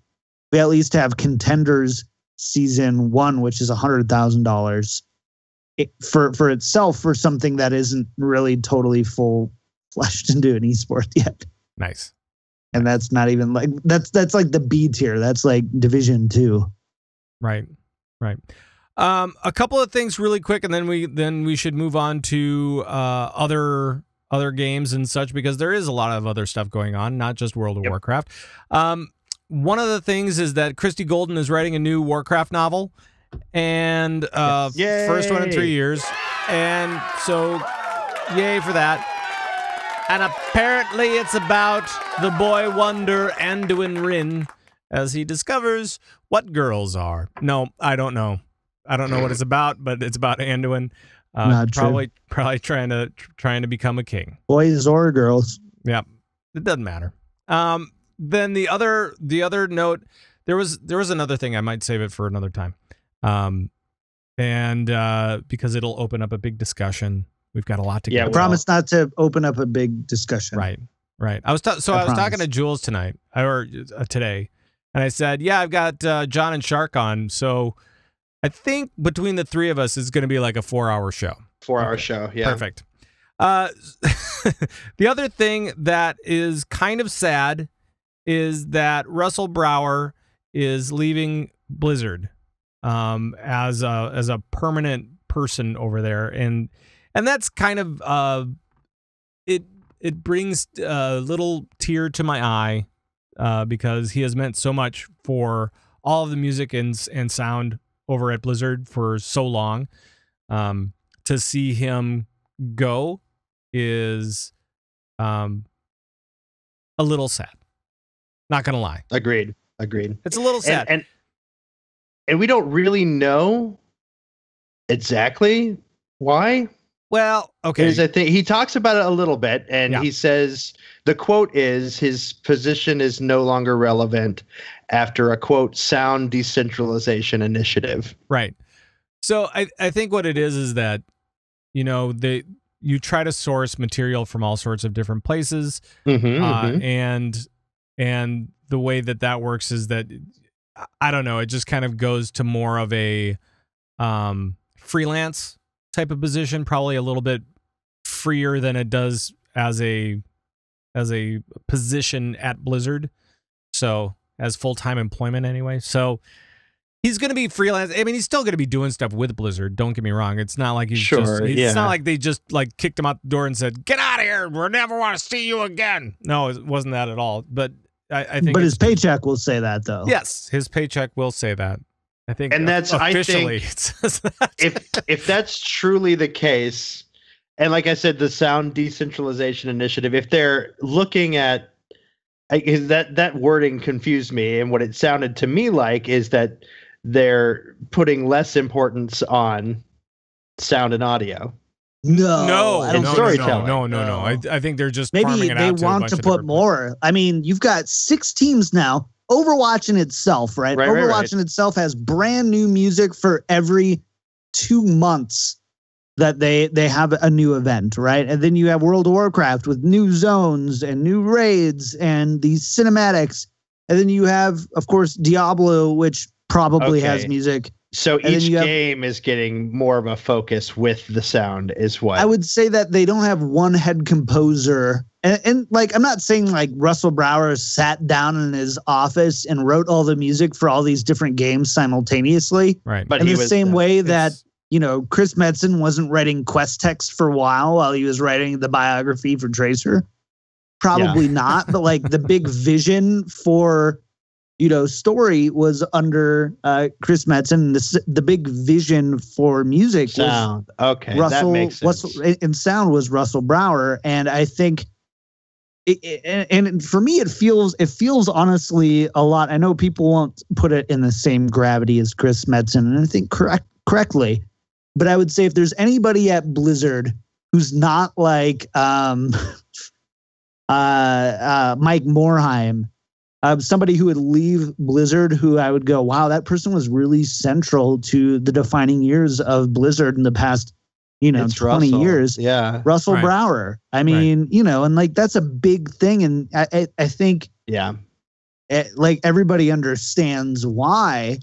we at least have Contenders Season 1, which is $100,000 for itself, for something that isn't really totally full-fleshed into an esport yet. Nice. And that's not even like that's like the B tier. That's like Division 2. Right. A couple of things really quick, and then we should move on to other games and such, because there is a lot of other stuff going on, not just World of Warcraft. One of the things is that Christy Golden is writing a new Warcraft novel, and first one in 3 years, and so yay for that. And apparently it's about the boy wonder Anduin Rin as he discovers what girls are. No, I don't know. I don't know what it's about, but it's about Anduin. Probably trying to become a king. Boys or girls. Yeah, it doesn't matter. Then the other note, there was another thing. I might save it for another time, and because it'll open up a big discussion. We've got a lot to get. I promise not to open up a big discussion. Right. I was talking to Jules tonight or today, and I said, "Yeah, I've got John and Shark on, so I think between the three of us is going to be like a 4-hour show." 4-hour show, yeah. Perfect. The other thing that is kind of sad is that Russell Brower is leaving Blizzard as a permanent person over there, and that's kind of it brings a little tear to my eye because he has meant so much for all of the music and sound over at Blizzard for so long. To see him go is a little sad. Not gonna lie. Agreed. It's a little sad, and we don't really know exactly why. Well, okay. I think he talks about it a little bit, and he says the quote is his position is no longer relevant after a quote sound decentralization initiative. Right. So I think what it is that, you know, you try to source material from all sorts of different places, and the way that works is that, I don't know, it just kind of goes to more of a freelance type of position, probably a little bit freer than it does as a position at Blizzard. So as full-time employment anyway. So he's going to be freelance. I mean, he's still going to be doing stuff with Blizzard. Don't get me wrong. It's not like it's not like they just like kicked him out the door and said, "Get out of here. We'll never want to see you again." No, it wasn't that at all. But I think. But his paycheck will say that, though. Yes, his paycheck will say that. I think, and that's officially, it says that. if that's truly the case, and like I said, the Sound Decentralization Initiative, if they're looking at that wording confused me, and what it sounded to me like is that they're putting less importance on sound and audio. No. Storytelling. No. I think they're just maybe they want to put more. I mean, you've got 6 teams now. Overwatch in itself, right? Overwatch in itself has brand new music for every 2 months. that they have a new event, right? And then you have World of Warcraft with new zones and new raids and these cinematics. And then you have, of course, Diablo, which probably has music. So each game is getting more of a focus with the sound is what? I would say that they don't have one head composer. And like, I'm not saying like Russell Brower sat down in his office and wrote all the music for all these different games simultaneously. Right. But in the same way that, you know, Chris Metzen wasn't writing quest text for a while he was writing the biography for Tracer. Probably not. But like the big vision for, you know, story was under Chris Metzen. The big vision for music sound. Was that makes sense. And sound was Russell Brower. And I think, and for me, it feels honestly a lot. I know people won't put it in the same gravity as Chris Metzen, and I think correctly. But I would say if there's anybody at Blizzard who's not like Mike Morhaime, somebody who would leave Blizzard, who I would go, wow, that person was really central to the defining years of Blizzard in the past, you know, 20 years. Yeah. Russell Brower. I mean, you know, and like, that's a big thing. And I think, like everybody understands why,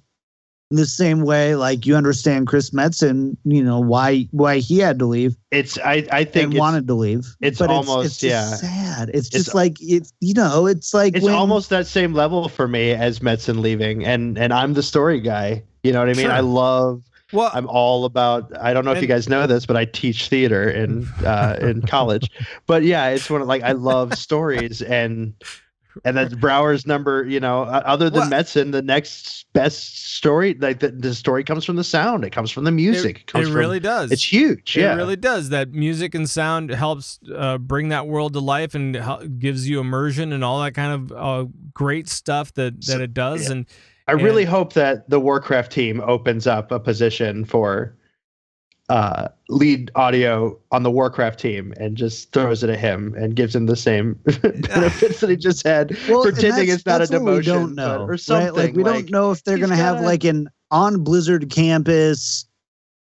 in the same way, like you understand Chris Metzen, you know, why he had to leave. I think wanted to leave. It's almost sad. It's just like it's, you know, it's like it's almost that same level for me as Metzen leaving, and I'm the story guy. You know what I mean? Sure. I'm all about. I don't know if you guys know this, but I teach theater in college. But yeah, it's one of like I love stories and that's Brower's number. You know, other than Metzen, the next best story, like the story comes from the sound. It comes from the music. It really does. It's huge. It really does. That music and sound helps bring that world to life and gives you immersion and all that kind of great stuff that it does. And I really hope that the Warcraft team opens up a position for lead audio on the Warcraft team and just throws it at him and gives him the same benefits that he just had, pretending it's not a demotion. We don't know, or something. Right? Like, we don't know if they're going to have like an on Blizzard campus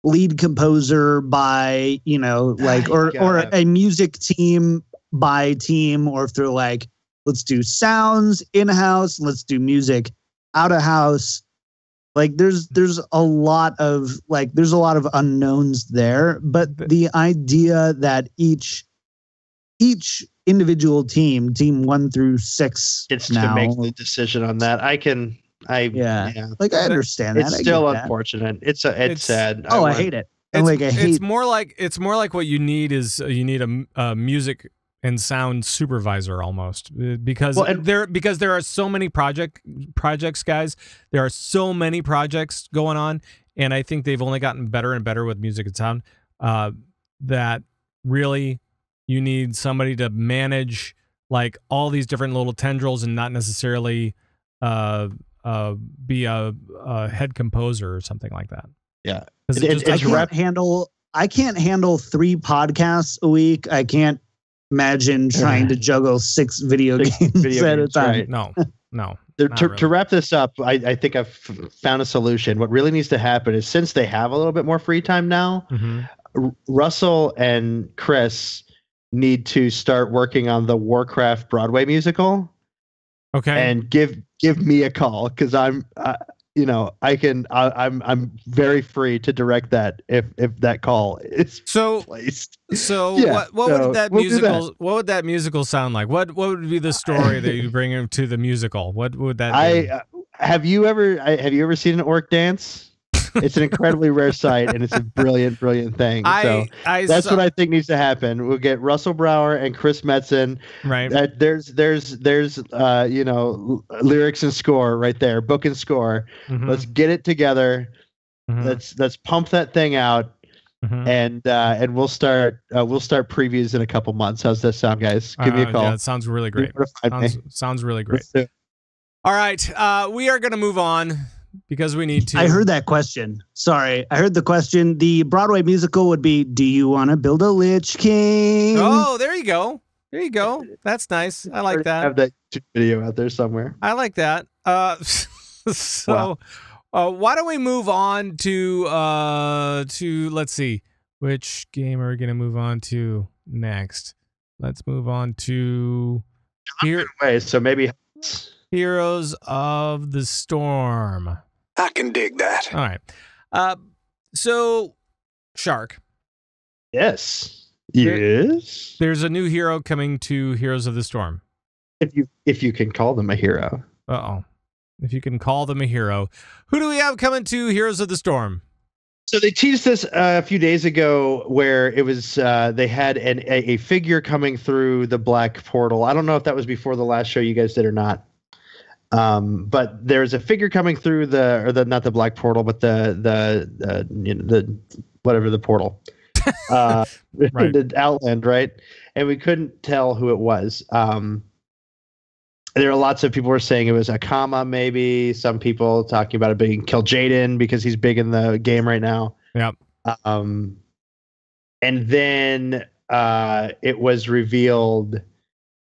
lead composer by, you know, like, or a music team by team, or if they're like, let's do sounds in-house, let's do music out of house. Like there's a lot of unknowns there, but the idea that each individual team 1 through 6 gets to make the decision on that. Like I understand that. It's still unfortunate. It's sad. I hate it. It's more like what you need is a music and sound supervisor almost, because there are so many projects, guys. There are so many projects going on, and I think they've only gotten better and better with music and sound. That really you need somebody to manage like all these different little tendrils and not necessarily be a head composer or something like that. Yeah, I can't handle 3 podcasts a week. I can't imagine trying to juggle 6 video games at a time. Right. No. To wrap this up, I think I've found a solution. What really needs to happen is, since they have a little bit more free time now, Russell and Chris need to start working on the Warcraft Broadway musical. Okay. And give me a call, because I'm very free to direct that if that call is placed. So what would that musical sound like? What would be the story that you bring him to the musical? What would that be? Have you ever seen an orc dance? It's an incredibly rare sight, and it's a brilliant thing. That's what I think needs to happen. We'll get Russell Brower and Chris Metzen. Right. There's lyrics and score right there, book and score. Let's get it together. Let's pump that thing out, and we'll start previews in a couple months. How's that sound, guys? Give me a call. Yeah, it sounds really great. Sounds really great. All right, we are going to move on, because we need to. I heard that question. Sorry. I heard the question. The Broadway musical would be, do you want to build a Lich King? Oh, there you go. That's nice. I like that. I have that video out there somewhere. I like that. Why don't we move on to let's see. Which game are we going to move on to next? Let's move on to so maybe Heroes of the Storm. I can dig that. All right. So, Shark. Yes. Yes. There's a new hero coming to Heroes of the Storm. If you can call them a hero. Uh-oh. If you can call them a hero. Who do we have coming to Heroes of the Storm? So they teased this a few days ago where it was they had a figure coming through the black portal. I don't know if that was before the last show you guys did or not. But there's a figure coming through not the black portal, but the whatever the portal. Right. The Outland, right? And we couldn't tell who it was. There are lots of people were saying it was Akama, maybe. Some people talking about it being Kil'jaeden because he's big in the game right now. Yep. And then it was revealed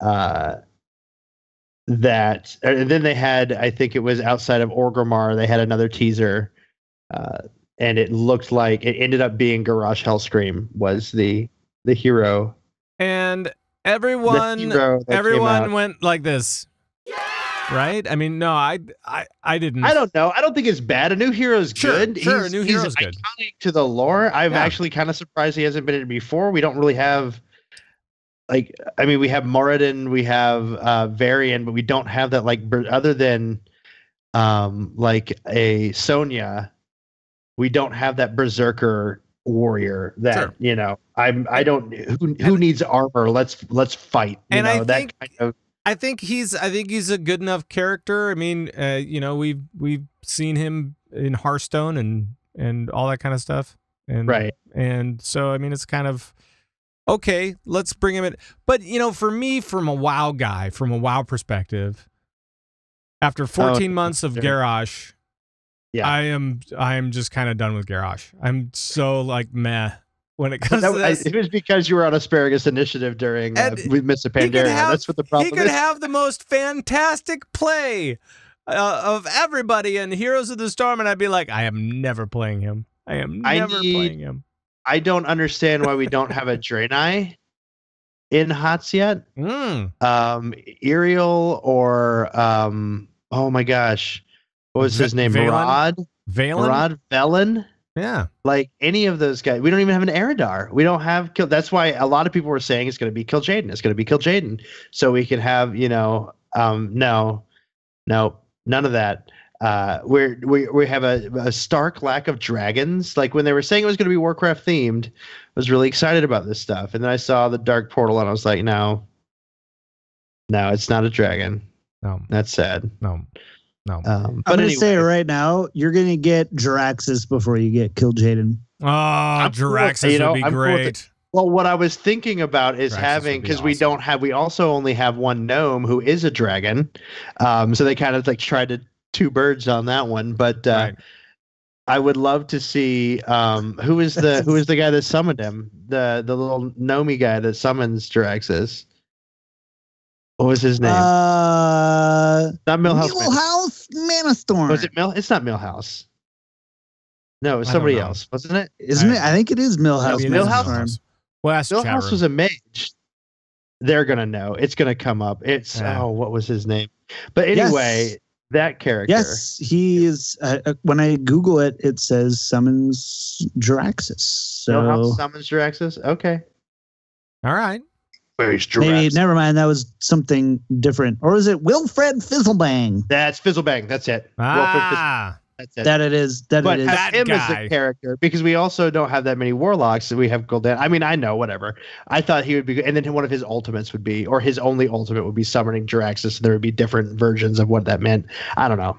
and then they had, I think it was outside of Orgrimmar, they had another teaser, and it looked like it ended up being Garrosh Hellscream was the hero. And everyone went like this. Right? I mean, no, I didn't. I don't know. I don't think it's bad. A new hero's good. Sure, a new hero's good. Iconic to the lore. I'm actually kind of surprised he hasn't been in it before. We don't really have, we have Moradin, we have Varian, but we don't have that, other than a Sonya, we don't have that berserker warrior that, who needs armor? Let's fight. I think he's a good enough character. I mean, we've seen him in Hearthstone and all that kind of stuff. And right. And so, I mean, it's kind of okay, let's bring him in. But, for me, from a WoW perspective, after 14 months of Garrosh, I am just kind of done with Garrosh. I'm so meh. When it comes to this. It was because you were on Asparagus Initiative during Mists of Pandaria. That's what the problem is. He could have the most fantastic play of everybody in Heroes of the Storm, and I'd be like, I am never playing him. Playing him. I don't understand why we don't have a Draenei in HOTS yet. Iriel or, oh my gosh, what was his name? Valen? Velen? Yeah, any of those guys. We don't even have an Eridar. We don't have That's why a lot of people were saying it's going to be Kil'jaeden. It's going to be Kil'jaeden. So we can have, no, none of that. We have a stark lack of dragons. When they were saying it was going to be Warcraft themed, I was really excited about this stuff. And then I saw the Dark Portal and I was like, no, it's not a dragon. No, that's sad. No. But I'm going to say it right now. You're going to get Jaraxxus before you get Kil'jaeden. Oh, Jaraxxus would be great. Well, what I was thinking about is because we also only have one gnome who is a dragon. So they kind of tried to two birds on that one. But I would love to see who is the guy that summoned him? The little gnomey guy that summons Jaraxxus. What was his name? Not Millhouse. Millhouse Manastorm. Was it Mill? It's not Millhouse. No, it was somebody else, wasn't it? Isn't it? I think it is Millhouse. Millhouse. Millhouse was a mage. They're gonna know. It's gonna come up. It's what was his name? But anyway, that character. Yes, he is. When I Google it, it says summons Jaraxxus. So Millhouse summons Jaraxxus. Okay. All right. Maybe never mind. That was something different, or is it Wilfred Fizzlebang? That's Fizzlebang. That's it. That's it. That it is. That but it is. That him as a character because we also don't have that many warlocks. We have Gul'dan. I mean, I know whatever. I thought he would be, and then one of his ultimates would be, or his only ultimate would be summoning Jaraxxus. So there would be different versions of what that meant. I don't know.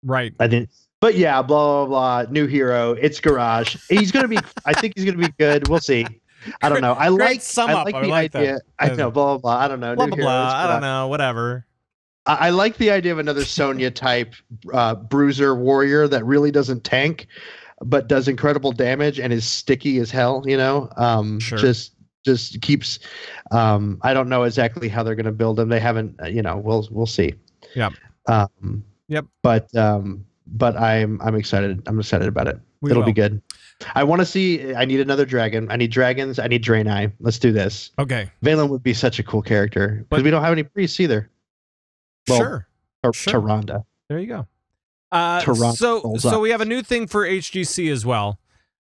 Right. I didn't. But yeah, blah blah blah. New hero. It's Garrosh. He's gonna be. I think he's gonna be good. We'll see. I don't know. I like the idea. That. I know, blah, blah, blah. I don't know. Blah, blah, blah. I don't know. Whatever. I like the idea of another Sonya type bruiser warrior that really doesn't tank, but does incredible damage and is sticky as hell, Sure. Just keeps I don't know exactly how they're gonna build him. They haven't, we'll see. Yep. Yep. But I'm excited. I'm excited about it. It'll be good. I want to see. I need another dragon. I need dragons. I need Draenei. Let's do this. Okay. Valen would be such a cool character because we don't have any priests either. Well, sure. Tyrande. There you go. So we have a new thing for HGC as well,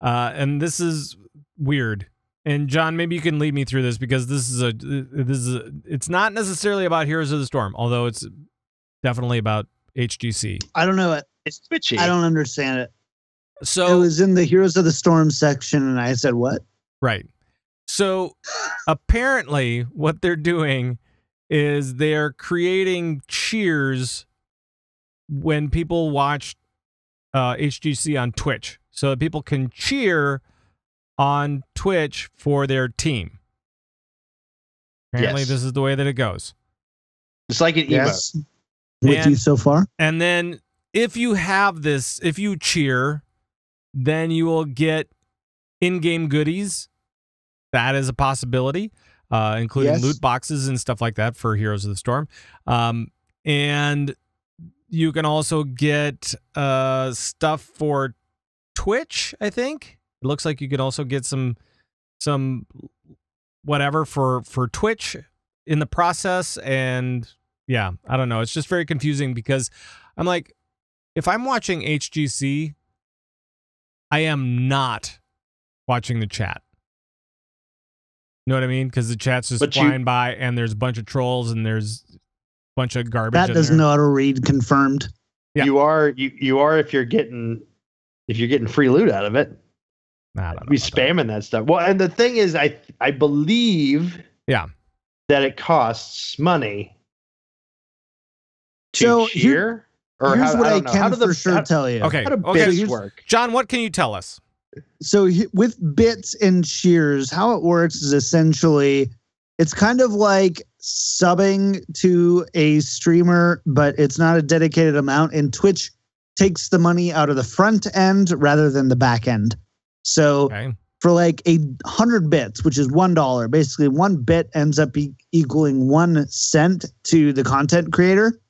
and this is weird. And John, maybe you can lead me through this because it's not necessarily about Heroes of the Storm, although it's definitely about HGC. I don't know it. It's twitchy. I don't understand it. So it was in the Heroes of the Storm section, and I said, "What?" Right. So apparently, what they're doing is they're creating cheers when people watch HGC on Twitch, so that people can cheer on Twitch for their team. Apparently, This is the way that it goes. It's like an emote. Yes. With you so far. And then if you have this, if you cheer, then you will get in-game goodies. That is a possibility, including loot boxes and stuff like that for Heroes of the Storm. And you can also get stuff for Twitch, I think. It looks like you could also get some whatever for Twitch in the process. And yeah, I don't know. It's just very confusing because I'm like, if I'm watching HGC, I am not watching the chat. You know what I mean? Because the chat's just flying by and there's a bunch of trolls and there's a bunch of garbage. That doesn't know how to read confirmed. Yeah. You are if you're getting free loot out of it. I don't know. Be spamming that stuff. Well, and the thing is, I believe that it costs money to cheer. Or here's what I can for sure tell you. Okay. How do bits work? John, what can you tell us? So with bits and cheers, how it works is essentially it's kind of like subbing to a streamer, but it's not a dedicated amount. And Twitch takes the money out of the front end rather than the back end. So for like 100 bits, which is $1, basically 1 bit ends up equaling 1 cent to the content creator.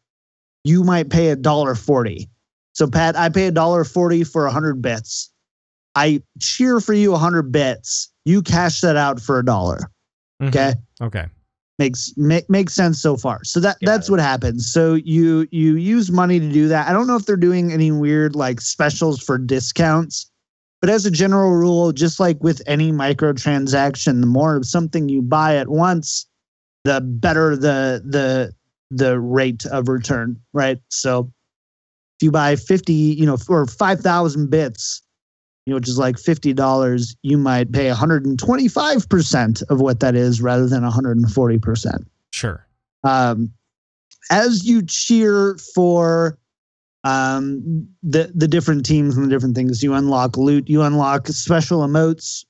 You might pay $1.40. So Pat, I pay $1.40 for 100 bits. I cheer for you 100 bits. You cash that out for $1. Okay. Okay. Makes sense so far. So that's what happens. So you use money to do that. I don't know if they're doing any weird like specials for discounts, but as a general rule, just like with any microtransaction, the more of something you buy at once, the better the rate of return, right? So if you buy 50, or 5,000 bits, which is like $50, you might pay 125% of what that is rather than 140%. Sure. As you cheer for the different teams and the different things, you unlock loot, you unlock special emotes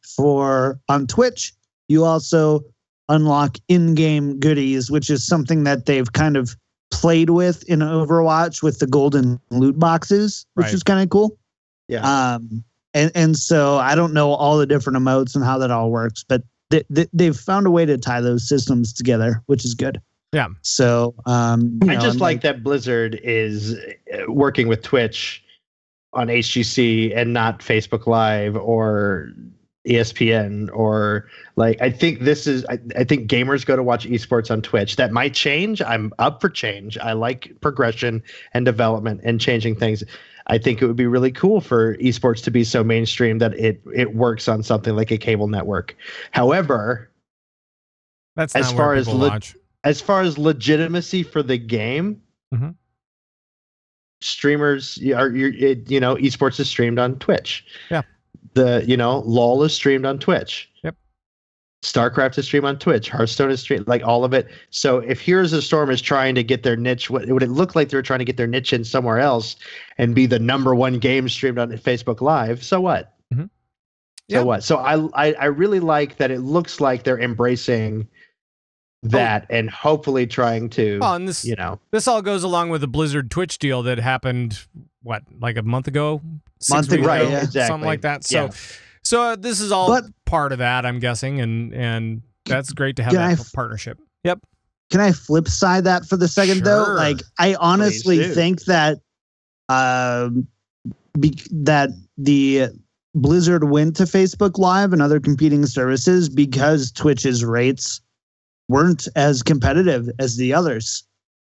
on Twitch. You also unlock in-game goodies, which is something that they've kind of played with in Overwatch with the golden loot boxes, which is kind of cool. Yeah. And so I don't know all the different emotes and how that all works, but they've found a way to tie those systems together, which is good. Yeah. So I just like that Blizzard is working with Twitch on HGC and not Facebook Live or ESPN or like I think gamers go to watch esports on Twitch. That might change. I'm up for change. I like progression and development and changing things. I think it would be really cool for esports to be so mainstream that it works on something like a cable network. However, that's not where people watch. As far as legitimacy for the game, streamers esports is streamed on Twitch. Yeah. LOL is streamed on Twitch. Yep. StarCraft is streamed on Twitch. Hearthstone is streamed, like all of it. So if Heroes of the Storm is trying to get their niche, would it look like they're trying to get their niche in somewhere else and be the #1 game streamed on Facebook Live? So what? So what? So I really like that it looks like they're embracing that and hopefully trying to, this all goes along with the Blizzard Twitch deal that happened, like a month ago? 6 weeks right, ago, exactly. something like that. So this is all part of that, I'm guessing, and that's great to have that partnership. Yep. Can I flip side that for the second though? Like I honestly think that that the Blizzard went to Facebook Live and other competing services because Twitch's rates weren't as competitive as the others.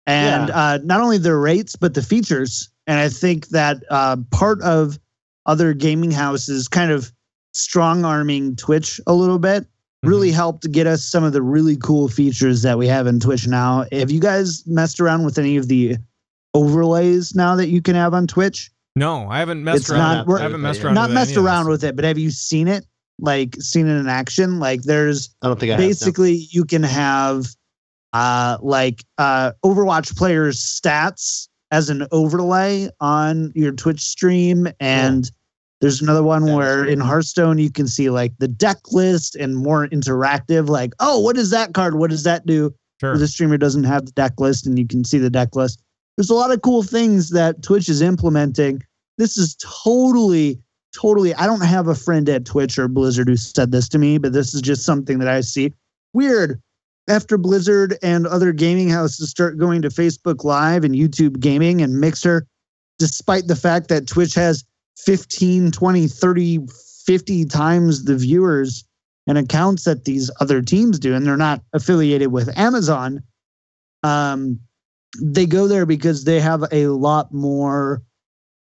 And not only their rates, but the features. And I think that part of other gaming houses kind of strong-arming Twitch a little bit really helped get us some of the really cool features that we have in Twitch now. Have you guys messed around with any of the overlays now that you can have on Twitch? No, I haven't messed around. I haven't messed around. Not messed around with it, but have you seen it? Like seen it in action? Like there's, I don't think I basically have, no. You can have Overwatch players' stats as an overlay on your Twitch stream, and there's another one where in Hearthstone you can see like the deck list and more interactive. Like, oh, what is that card? What does that do? Sure. The streamer doesn't have the deck list, and you can see the deck list. There's a lot of cool things that Twitch is implementing. This is totally, I don't have a friend at Twitch or Blizzard who said this to me, but this is just something that I see. Weird. After Blizzard and other gaming houses start going to Facebook Live and YouTube Gaming and Mixer, despite the fact that Twitch has 15, 20, 30, 50 times the viewers and accounts that these other teams do, and they're not affiliated with Amazon, they go there because they have a lot more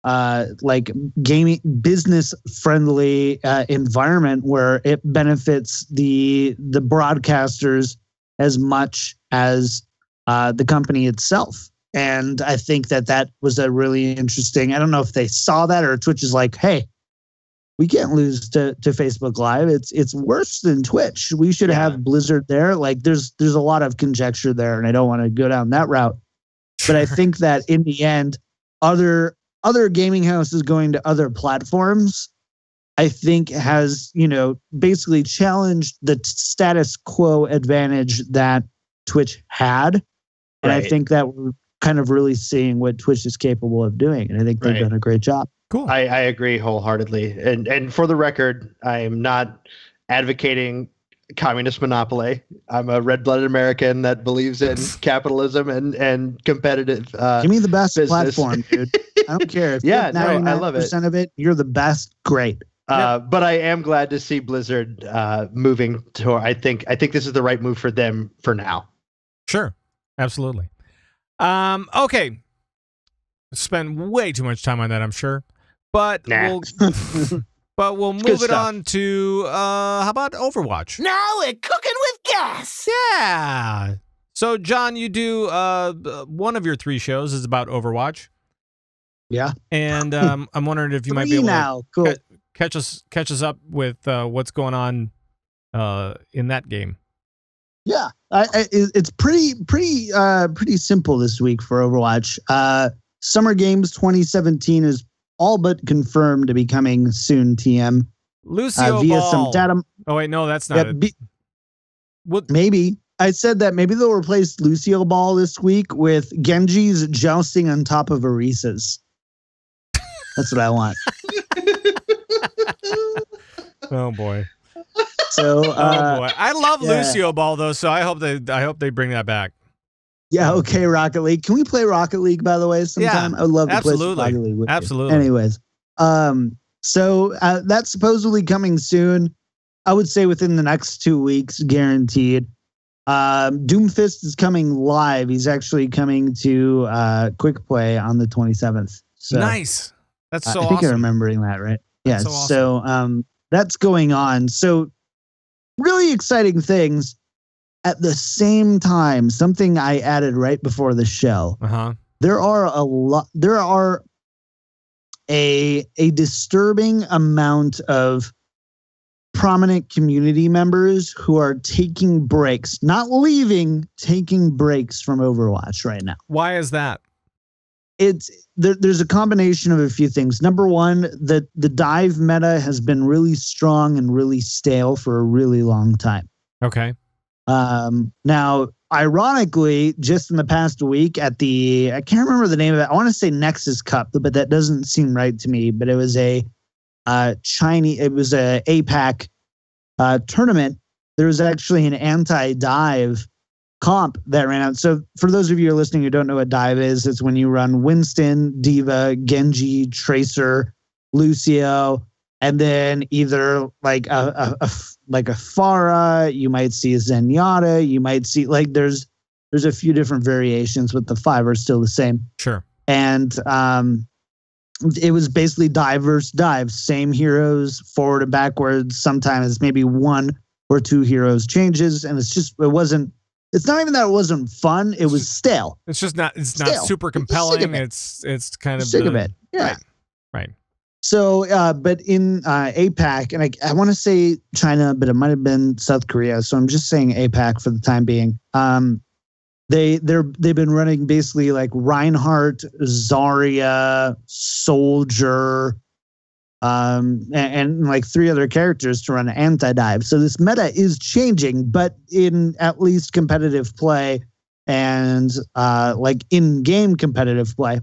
like gaming business friendly environment where it benefits the broadcasters as much as the company itself. And I think that was a really interesting, I don't know if they saw that or Twitch is like, hey, we can't lose to Facebook Live. It's worse than Twitch. We should have Blizzard there. Like there's a lot of conjecture there, and I don't want to go down that route. But I think that in the end, other gaming houses going to other platforms, I think has, basically challenged the status quo advantage that Twitch had. And I think that we're kind of really seeing what Twitch is capable of doing. And I think they've done a great job. Cool. I agree wholeheartedly. And for the record, I am not advocating communist monopoly. I'm a red-blooded American that believes in capitalism and competitive give me the best business. Platform, dude. I don't care. If I love it. Of it, you're the best. Great. But I am glad to see Blizzard moving to. I think this is the right move for them for now. Sure, absolutely. Okay. Spend way too much time on that, I'm sure, but we'll move it on to how about Overwatch? Now we're cooking with gas. Yeah. So, John, you do one of your 3 shows is about Overwatch. Yeah. And I'm wondering if you might be able to catch us up with what's going on in that game. Yeah, it's pretty simple this week for Overwatch. Summer Games 2017 is all but confirmed to be coming soon. TM Lucio via Ball. some data. Oh wait, no, that's not it. Maybe I said that maybe they'll replace Lucio Ball this week with Genji's jousting on top of Arisa's. That's what I want. Oh boy. So boy. I love Lucio Ball though, so I hope they bring that back. Yeah, okay, Rocket League. Can we play Rocket League, by the way, sometime? Yeah, I would love to play Rocket League with absolutely. you. Anyways, so that's supposedly coming soon. I would say within the next 2 weeks, guaranteed. Doomfist is coming live. He's actually coming to Quick Play on the 27th. So, nice. That's so awesome. I think I'm remembering that, right? Yeah. So awesome. So that's going on. So really exciting things. At the same time, something I added right before the show. There are a disturbing amount of prominent community members who are taking breaks, not leaving, taking breaks from Overwatch right now. Why is that? There's a combination of a few things. Number one, the dive meta has been really strong and really stale for a really long time. Okay. Now, ironically, just in the past week at I can't remember the name of it. I want to say Nexus Cup, but that doesn't seem right to me. But it was a APAC tournament. There was actually an anti-dive comp that ran out. So for those of you who are listening who don't know what dive is, it's when you run Winston, Diva, Genji, Tracer, Lucio, And then either like a Pharah, you might see a Zenyatta, you might see like there's a few different variations, but the 5 are still the same. Sure. And it was basically dive versus dive, same heroes forward and backwards. Sometimes maybe 1 or 2 heroes changes, and it's not even that it wasn't fun. It was stale. It's just not. It's not super compelling. It's kind of sick of it. Yeah. Right. So, but in APAC, and I want to say China, but it might have been South Korea. So I'm just saying APAC for the time being. They've been running basically like Reinhardt, Zarya, Soldier, and like 3 other characters to run anti-dive. So this meta is changing, but in at least competitive play and like in-game competitive play,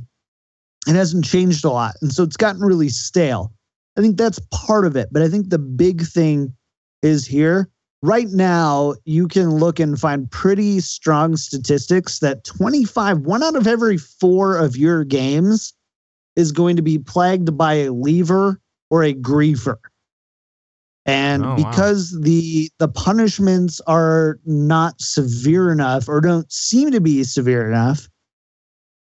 it hasn't changed a lot. And so it's gotten really stale. I think that's part of it. But I think the big thing is here. Right now, you can look and find pretty strong statistics that 1 out of every 4 of your games is going to be plagued by a lever or a griefer. And because the punishments are not severe enough or don't seem to be severe enough,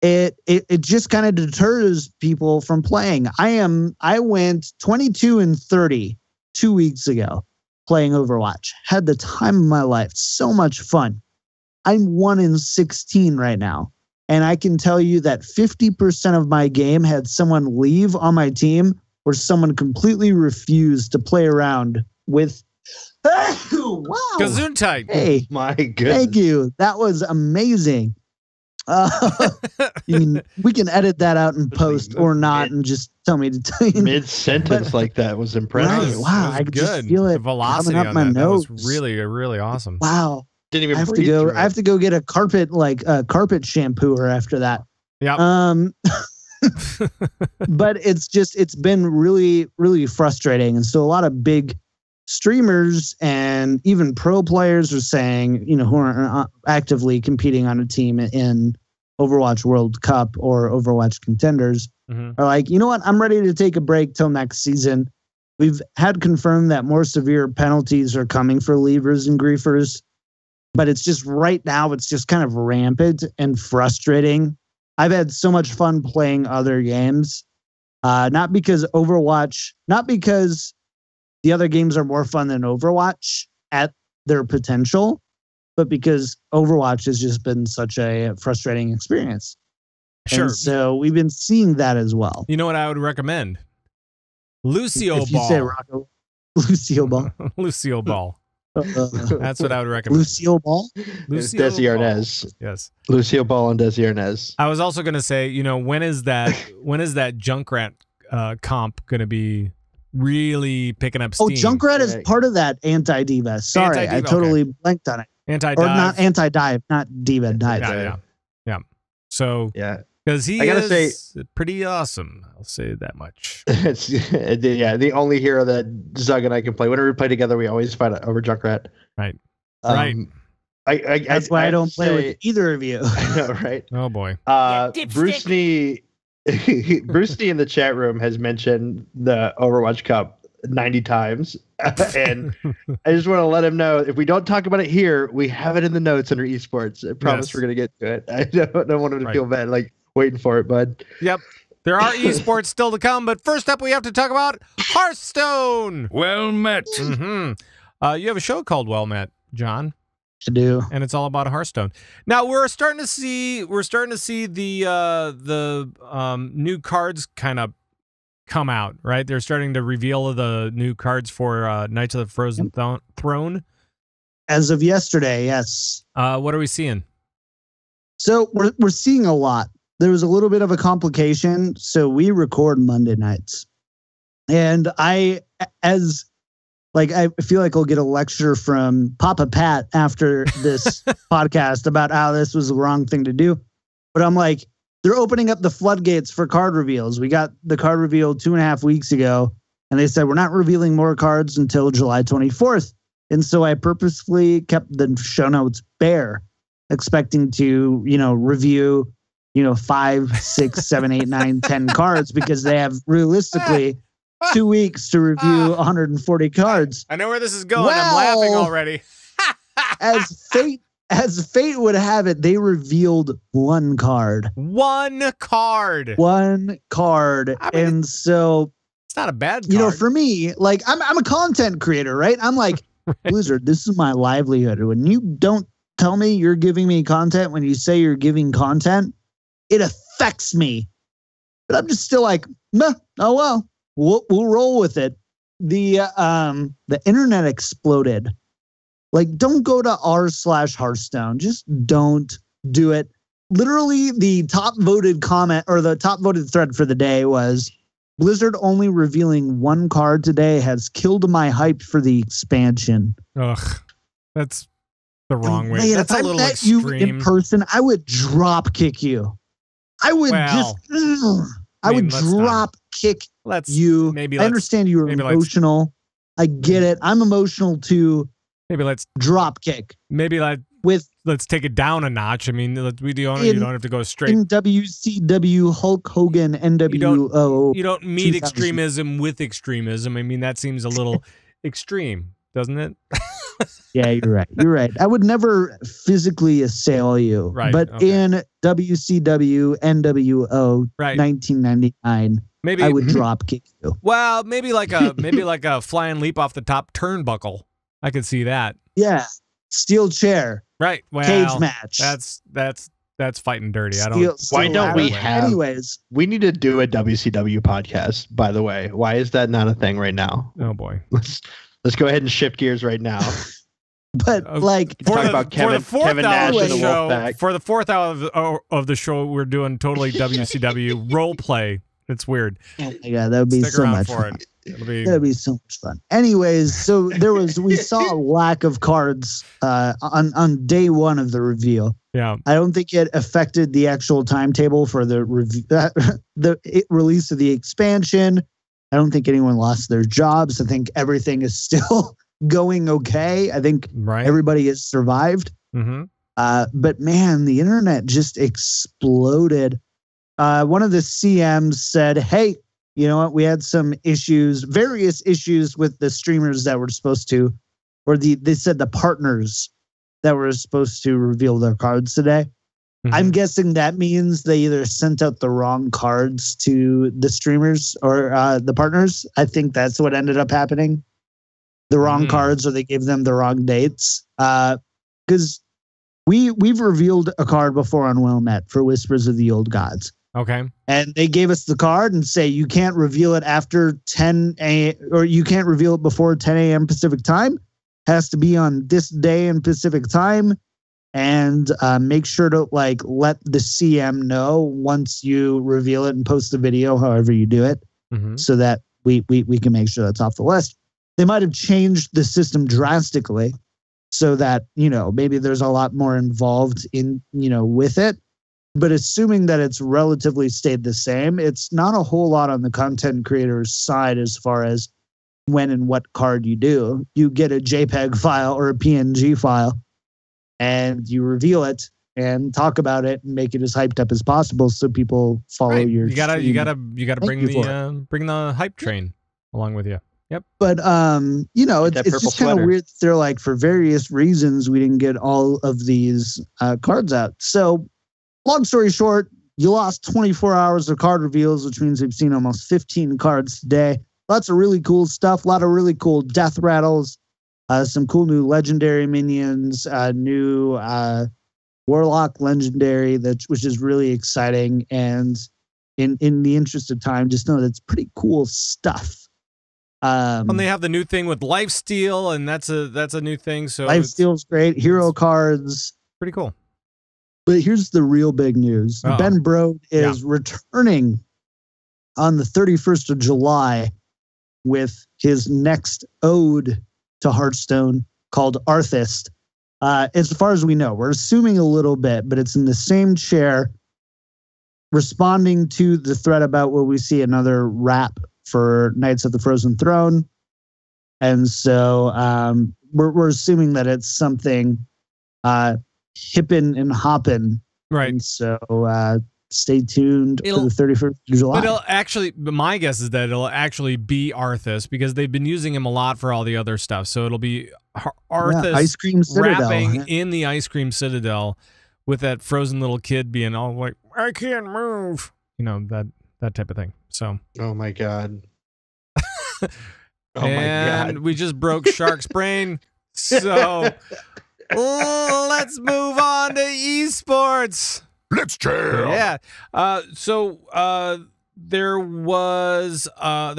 it just kind of deters people from playing. I went 22-30 2 weeks ago playing Overwatch. Had the time of my life. So much fun. I'm 1-16 right now. And I can tell you that 50% of my game had someone leave on my team or someone completely refused to play around with. Wow. Gesundheit. Hey, my goodness. Thank you. That was amazing. We can edit that out in post or not and just tell me to tell you. Mid-sentence like that was impressive. Right, wow, I could just feel it. The velocity up on my that nose. was really awesome. Wow. Didn't even I have to go get a carpet shampooer after that. Yeah. But it's been really frustrating. And so a lot of big streamers and even pro players are saying, who are actively competing on a team in Overwatch World Cup or Overwatch Contenders are like, you know what? I'm ready to take a break till next season. We've had confirmed that more severe penalties are coming for leavers and griefers, but it's just right now, it's just kind of rampant and frustrating. I've had so much fun playing other games, not because the other games are more fun than Overwatch at their potential, but because Overwatch has just been such a frustrating experience. Sure. And so we've been seeing that as well. You know what I would recommend? Lucio if you Ball. say Rocco, Lucio Ball. Lucio Ball. That's what I would recommend. Lucio Ball? Desi Arnaz. Yes. Lucio Ball and Desi Arnaz. I was also going to say, when is that Junkrat comp going to be really picking up steam? Oh, Junkrat is part of that anti-diva. Sorry, Anti-diva, I totally blanked on it. Anti-dive. Or not anti-dive, not diva, dive. Yeah. So, because he is pretty awesome. I'll say that much. The only hero that Zug and I can play. Whenever we play together, we always fight over Junkrat. Right. Right. That's why I don't play with either of you. I know, right? Oh, boy. Bruce Nee in the chat room has mentioned the Overwatch Cup 90 times. And I just want to let him know, if we don't talk about it here, we have it in the notes under eSports. I promise we're going to get to it. I don't want him to feel bad, like waiting for it, bud. Yep. There are eSports still to come, but first up we have to talk about Hearthstone. Well met. You have a show called Well Met, John. To do, and it's all about Hearthstone. Now we're starting to see the new cards kind of come out, right? They're starting to reveal the new cards for Knights of the Frozen Throne. As of yesterday, yes. What are we seeing? So we're seeing a lot. There was a little bit of a complication. So we record Monday nights, and I feel like I'll get a lecture from Papa Pat after this podcast about how this was the wrong thing to do. But I'm like, they're opening up the floodgates for card reveals. We got the card reveal 2.5 weeks ago, and they said we're not revealing more cards until July 24th. And so I purposefully kept the show notes bare, expecting to, review, 5, 6, 7, 8, 9, 10 cards, because they have realistically 2 weeks to review 140 cards. I know where this is going. I'm laughing already. as fate would have it, they revealed one card. One card. And so it's not a bad card. You know, for me, like I'm a content creator, right? I'm like, right. Blizzard, this is my livelihood. When you don't tell me you're giving me content, when you say you're giving content, it affects me. But I'm just still like, nah, oh well, we'll roll with it. The internet exploded. Like, don't go to r/Hearthstone. Just don't do it. Literally, the top voted comment or the top voted thread for the day was, Blizzard only revealing one card today has killed my hype for the expansion. Ugh, that's the wrong way. Man, That's if a little I met extreme. you in person, I would drop kick you. I would drop kick you. I understand you were emotional. I get it. I'm emotional too. Maybe let's drop kick. Maybe let's take it down a notch. I mean, you don't have to go straight. In WCW, Hulk Hogan, NWO. You don't meet extremism with extremism. I mean, that seems a little extreme, doesn't it? Yeah, you're right. I would never physically assail you. Right. But in WCW, NWO, 1999, maybe I would drop kick you. Well, maybe like a flying leap off the top turnbuckle. I could see that. Yeah. Steel chair. Right. Well, cage match. That's fighting dirty. Why don't we have? Anyways, we need to do a WCW podcast. By the way, why is that not a thing right now? Oh boy. Let's go ahead and shift gears right now. But like, talk about Kevin Nash and the Wolfpack. For the fourth hour of the show, we're doing totally WCW role play. It's weird. Oh my god, that would be so much fun. That'd be so much fun. Anyways, so we saw a lack of cards on day one of the reveal. Yeah, I don't think it affected the actual timetable for the release of the expansion. I don't think anyone lost their jobs. I think everything is still going okay. I think everybody has survived. Mm-hmm. But man, the internet just exploded. One of the CMs said, hey, you know what? We had some various issues with the streamers that were supposed to, or they said the partners that were supposed to reveal their cards today. Mm-hmm. I'm guessing that means they either sent out the wrong cards to the streamers or the partners. I think that's what ended up happening. The wrong cards, or they gave them the wrong dates. Because we've revealed a card before on Wilmette for Whispers of the Old Gods. Okay. And they gave us the card and say you can't reveal it after 10 a.m. or you can't reveal it before 10 a.m. Pacific time. Has to be on this day in Pacific time. And make sure to let the CM know once you reveal it and post the video, however you do it, so that we can make sure that's off the list. They might have changed the system drastically so that, maybe there's a lot more involved in, with it. But assuming that it's relatively stayed the same, it's not a whole lot on the content creator's side as far as when and what card you do. You get a JPEG file or a PNG file and you reveal it and talk about it and make it as hyped up as possible so people follow your stream. You gotta bring the hype train along with you. Yep. But it's just kind of weird. They're like, for various reasons we didn't get all of these cards out. So long story short, you lost 24 hours of card reveals, which means we've seen almost 15 cards today. Lots of really cool stuff. A lot of really cool death rattles. Some cool new legendary minions. New Warlock legendary, which is really exciting. And in the interest of time, just know that's pretty cool stuff. And they have the new thing with lifesteal, and that's a new thing. So lifesteal's great. Hero cards, pretty cool. But here's the real big news. Ben Brode is returning on the 31st of July with his next ode to Hearthstone called Arthas. As far as we know, we're assuming a little bit, but it's in the same chair, responding to the thread about where we see another rap for Knights of the Frozen Throne. And so we're assuming that it's something hippin' and hoppin'. Right. And so stay tuned for the 31st of July. But my guess is that it'll actually be Arthas because they've been using him a lot for all the other stuff. So it'll be Arthas Ice Cream Citadel. rapping in the Ice Cream Citadel with that frozen little kid being all like, I can't move. You know, that type of thing. So. Oh my God. And we just broke Shark's brain. So let's move on to eSports. Let's jam. Yeah. There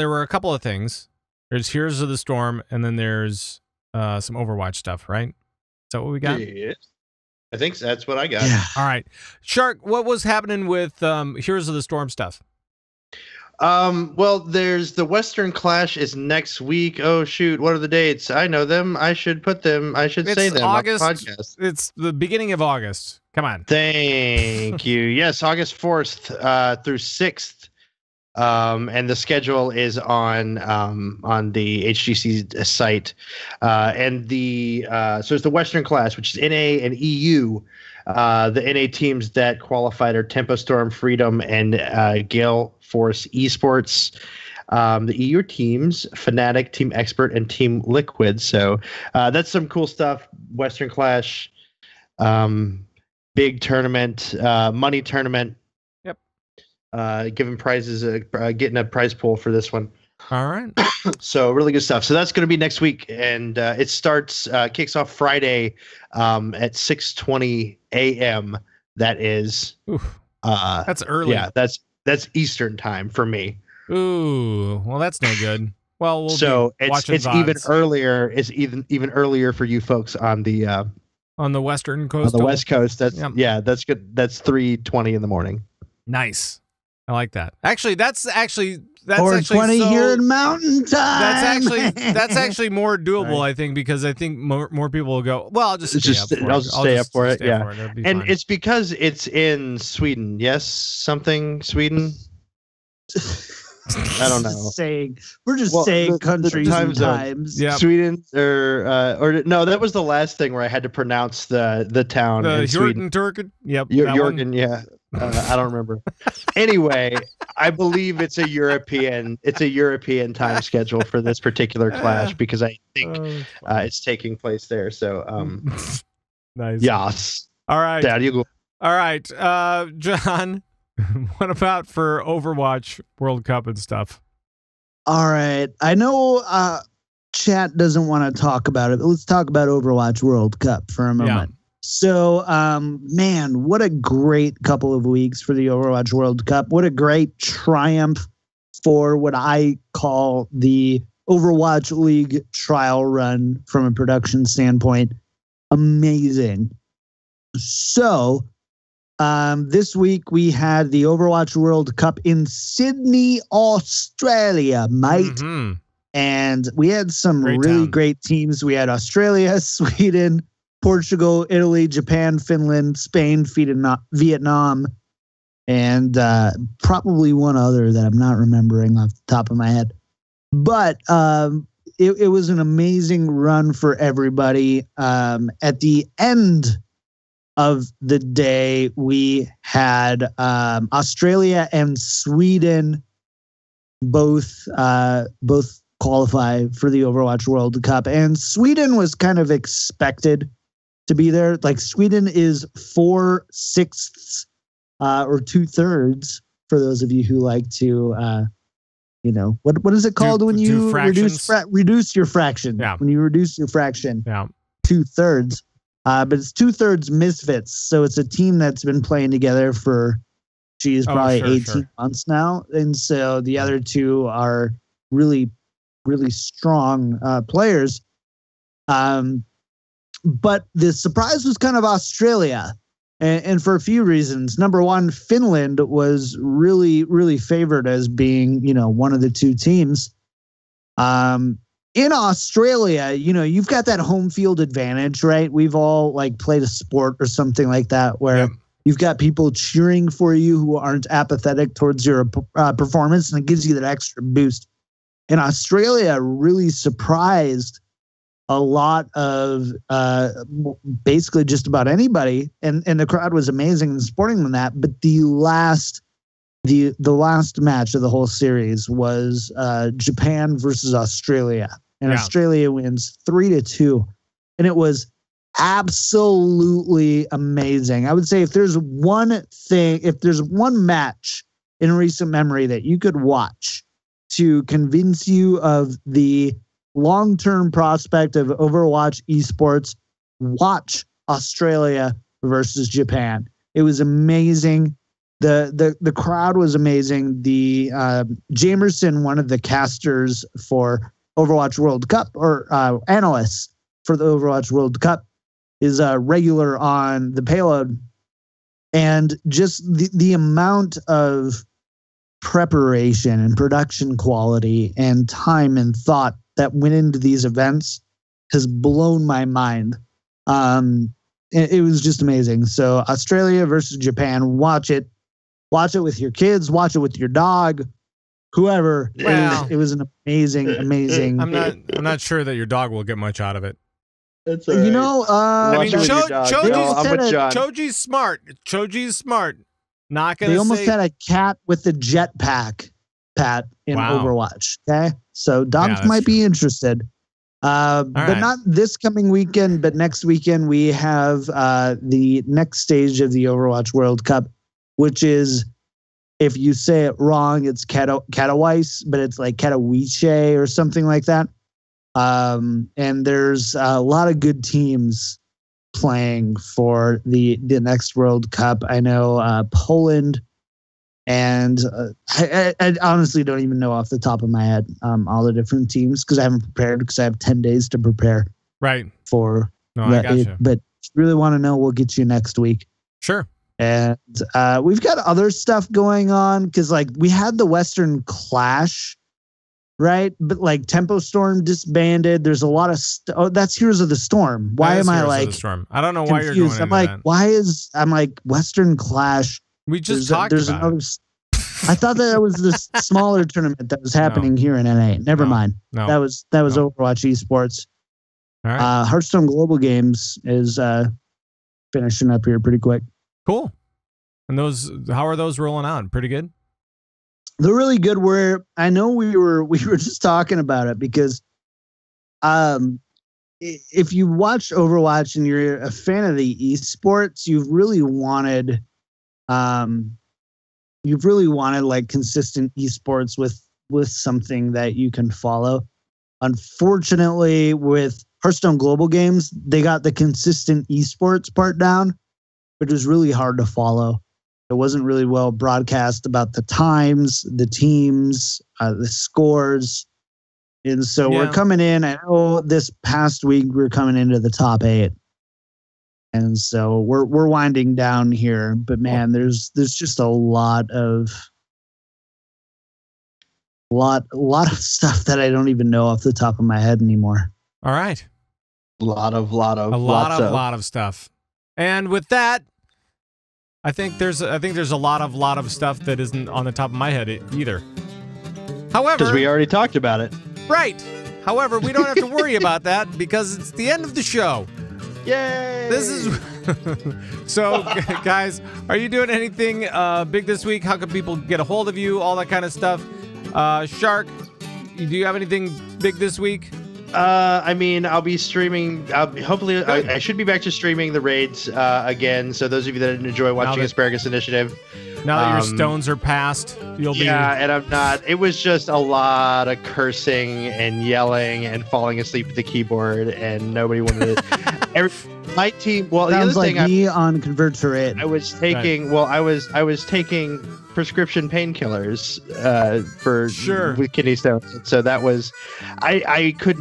were a couple of things. There's Heroes of the Storm, and then there's some Overwatch stuff, right? Is that what we got? Yes. I think that's what I got. Yeah. All right. Shark, what was happening with Heroes of the Storm stuff? Well, there's the Western Clash is next week. Oh shoot, what are the dates? I know them. I should put them. I should say them August, on the podcast. It's the beginning of August. Come on. Thank you. Yes, August 4th through 6th. And the schedule is on the HGC site. And so it's the Western Clash, which is NA and EU. The NA teams that qualified are Tempo Storm, Freedom, and Gale Force eSports. The EU teams, Fnatic, Team Expert, and Team Liquid. So that's some cool stuff. Western Clash, big tournament, money tournament. Yep. Giving prizes, getting a prize pool for this one. All right. So really good stuff. So that's going to be next week, and it kicks off Friday at 6:20 a.m. That is, that's early. Yeah, that's Eastern time for me. Ooh, well, that's no good. Well, it's even earlier. It's even earlier for you folks on the Western Coast. On the West Coast. That's that's good. That's 3:20 in the morning. Nice. I like that. That's 4:20 here in Mountain Time. That's actually more doable, I think, because I think more people will go. Well, I'll just stay up for it. Yeah, and fine. it's because it's in Sweden. Yes, something Sweden. I don't know. We're just saying countries and times. Yeah, Sweden or no, that was the last thing where I had to pronounce the town in Sweden. Yep, Jorgen. Yeah. I don't remember. Anyway, I believe it's a European time schedule for this particular clash because I think it's taking place there. So nice. Yes. All right. Dad, you go. All right. John, what about for Overwatch World Cup and stuff? All right. I know chat doesn't want to talk about it, but let's talk about Overwatch World Cup for a moment. Yeah. So, man, what a great couple of weeks for the Overwatch World Cup. What a great triumph for what I call the Overwatch League trial run from a production standpoint. Amazing. So, this week we had the Overwatch World Cup in Sydney, Australia, mate. Mm-hmm. And we had some great teams. We had Australia, Sweden, Portugal, Italy, Japan, Finland, Spain, Vietnam, and probably one other that I'm not remembering off the top of my head. But it was an amazing run for everybody. At the end of the day, we had Australia and Sweden both qualify for the Overwatch World Cup, and Sweden was kind of expected to be there. Like, Sweden is 4/6 or 2/3 for those of you who like to what is it called when you reduce your fraction? Yeah. When you reduce your fraction, 2/3. But it's 2/3 misfits, so it's a team that's been playing together for probably 18 months now, and so the other two are really, really strong players. But the surprise was kind of Australia, and for a few reasons. Number one, Finland was really, really favored as being, one of the two teams. In Australia, you've got that home field advantage, right? We've all played a sport or something like that where you've got people cheering for you who aren't apathetic towards your performance, and it gives you that extra boost. And Australia really surprised a lot of basically just about anybody, and the crowd was amazing and supporting them that. But the last match of the whole series was Japan versus Australia, and Australia wins 3-2, and it was absolutely amazing. I would say if there's one match in recent memory that you could watch to convince you of the long-term prospect of Overwatch esports, watch Australia versus Japan. It was amazing. The crowd was amazing. The Jamerson, one of the casters for Overwatch World Cup, or analysts for the Overwatch World Cup, is a regular on the Payoad, and just the amount of preparation and production quality and time and thought that went into these events has blown my mind. It was just amazing. So Australia versus Japan, watch it with your kids, watch it with your dog, whoever. Wow. It was an amazing. I'm not sure that your dog will get much out of it. That's all right. You know, I mean, Choji's Choji's smart. Choji's smart. Not gonna. They almost had a cat with the jetpack, Pat, in Overwatch. Okay, so dogs might be interested, but not this coming weekend. But next weekend we have the next stage of the Overwatch World Cup, which is, if you say it wrong, it's Katowice, but it's like Katowice or something like that. And there's a lot of good teams playing for the next World Cup. I know Poland, and I honestly don't even know off the top of my head all the different teams, because I haven't prepared, because I have 10 days to prepare. Right. For I got you. But if you really want to know, we'll get you next week. Sure. And we've got other stuff going on, because like we had the Western Clash, right? But like Tempo Storm disbanded. There's a lot of that's Heroes of the Storm. Why am I like Storm? I don't know confused. why you're going I'm like, that. I'm like Western Clash. We just talked about it. I thought that was the smaller tournament that was happening here in NA. Never mind. No. That was Overwatch eSports. All right. Hearthstone Global Games is finishing up here pretty quick. Cool. And how are those rolling out? Pretty good? They're really good. I know we were just talking about it, because if you watch Overwatch and you're a fan of the esports, you've really wanted like consistent esports with something that you can follow. Unfortunately, with Hearthstone Global Games, they got the consistent esports part down, which was really hard to follow. It wasn't really well broadcast about the times, the teams, the scores. And so we're coming in. I know this past week we're coming into the top 8. And so we're winding down here. But man, there's just a lot of stuff that I don't even know off the top of my head anymore. All right. A lot of stuff. And with that, I think there's a lot of stuff that isn't on the top of my head either. However, because we already talked about it. Right. However, we don't have to worry about that, because it's the end of the show. Yay! This is so, guys. Are you doing anything big this week? How can people get a hold of you? All that kind of stuff. Shark, do you have anything big this week? I mean, I'll be streaming. Hopefully, I should be back to streaming the raids again. So those of you that enjoy watching Asparagus Initiative, now that your stones are past, you'll be. Yeah, and I'm not. It was just a lot of cursing and yelling and falling asleep at the keyboard, and nobody wanted it. My team. Well, sounds the other like thing me on Convert to Raid. I was taking. Right. Well, I was taking prescription painkillers with kidney stones. So that was, I did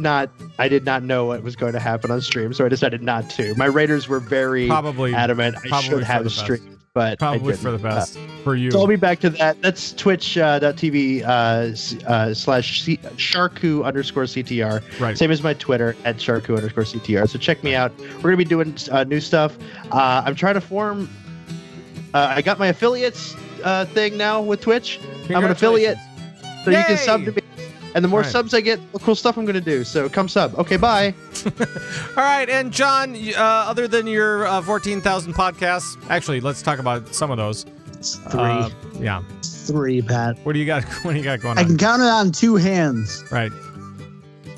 not know what was going to happen on stream, so I decided not to. My raiders were very adamant I should have streamed, but probably for the best for you. So I'll be back to that. That's twitch.tv /Sharku_CTR. Right. Same as my Twitter at Sharku_CTR. So check me out. We're gonna be doing new stuff. I'm trying to form. I got my affiliates thing now with Twitch. I'm an affiliate, so you can sub to me. And the more subs I get, the cool stuff I'm going to do. So come sub. Okay, bye. All right. And John, other than your 14,000 podcasts, actually, let's talk about some of those. It's 3. Yeah. 3, Pat. What do you got? What do you got going on? I can count it on 2 hands. Right.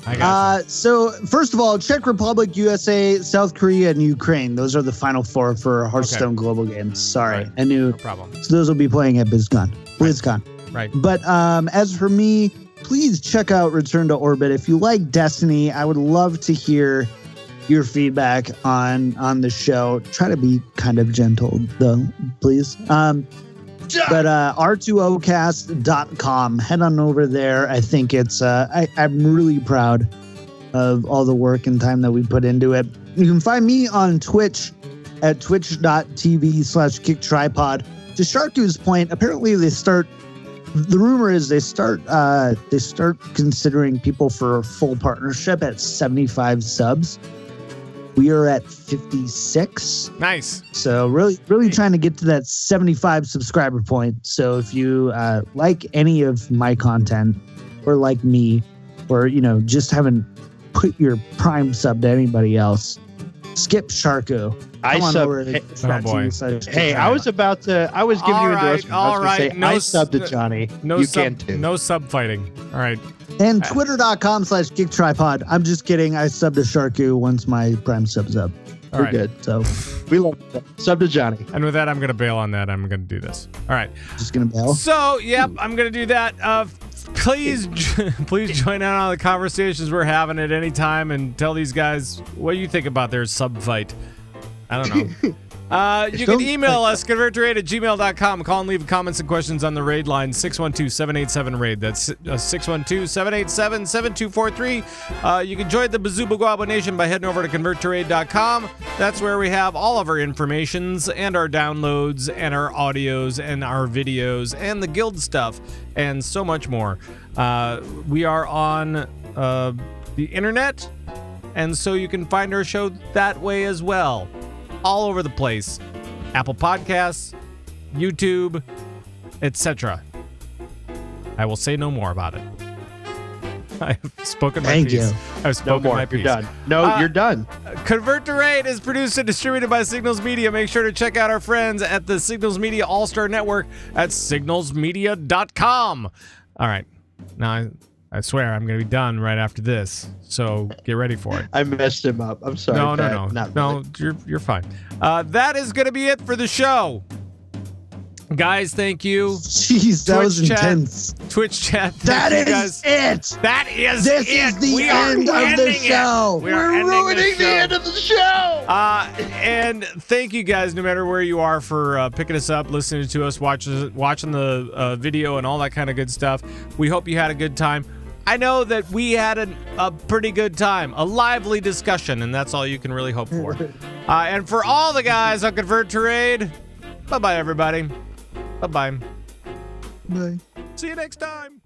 I got you. So first of all, Czech Republic, USA, South Korea, and Ukraine. Those are the final 4 for Hearthstone Global Games. Sorry, right. I knew. No problem. So those will be playing at BlizzCon. Right. But as for me, please check out Return to Orbit. If you like Destiny, I would love to hear your feedback on the show. Try to be kind of gentle, though, please. But r2ocast.com. Head on over there. I think it's I'm really proud of all the work and time that we put into it. You can find me on Twitch at twitch.tv/kicktripod. To Sharku's point, apparently the rumor is they start considering people for a full partnership at 75 subs. We are at 56. Nice. So really trying to get to that 75 subscriber point. So if you like any of my content, or like me, or just haven't put your Prime sub to anybody else, skip Sharku. I sub. Hey, I was giving you endorsement. I was going to say, I subbed to Johnny. You can too. No sub fighting. All right. And twitter.com/kicktripod. I'm just kidding. I subbed to Sharku once my Prime sub's up. We're good. So we love that. Sub to Johnny. And with that, I'm going to bail on that. I'm going to do this. All right. Just going to bail? So, yep, I'm going to do that. Please join in on the conversations we're having at any time and tell these guys what you think about their sub fight. I don't know. You can email us, convertraid@gmail.com. Call and leave comments and questions on the raid line, 612-787-RAID. That's 612-787-7243. You can join the Bazooba Nation by heading over to convertraid.com. That's where we have all of our informations and our downloads and our audios and our videos and the guild stuff and so much more. We are on the internet, and so you can find our show that way as well. All over the place. Apple Podcasts, YouTube, etc. I will say no more about it. I have spoken my piece. Thank you. I've spoken my piece. You're done. No, you're done. Convert to Raid is produced and distributed by Signals Media. Make sure to check out our friends at the Signals Media All-Star Network at signalsmedia.com. All right. Now, I swear I'm going to be done right after this, so get ready for it. I messed him up. I'm sorry. No, you're fine. That is going to be it for the show. Guys, thank you. Jeez, that was intense. Twitch chat. That is it. That is this it. Is the end of the show. We're ruining the end of the show. And thank you guys, no matter where you are, for picking us up, listening to us, watching the video, and all that kind of good stuff. We hope you had a good time. I know that we had a pretty good time, a lively discussion, and that's all you can really hope for. And for all the guys on Convert to Raid, bye-bye, everybody. Bye-bye. Bye. See you next time.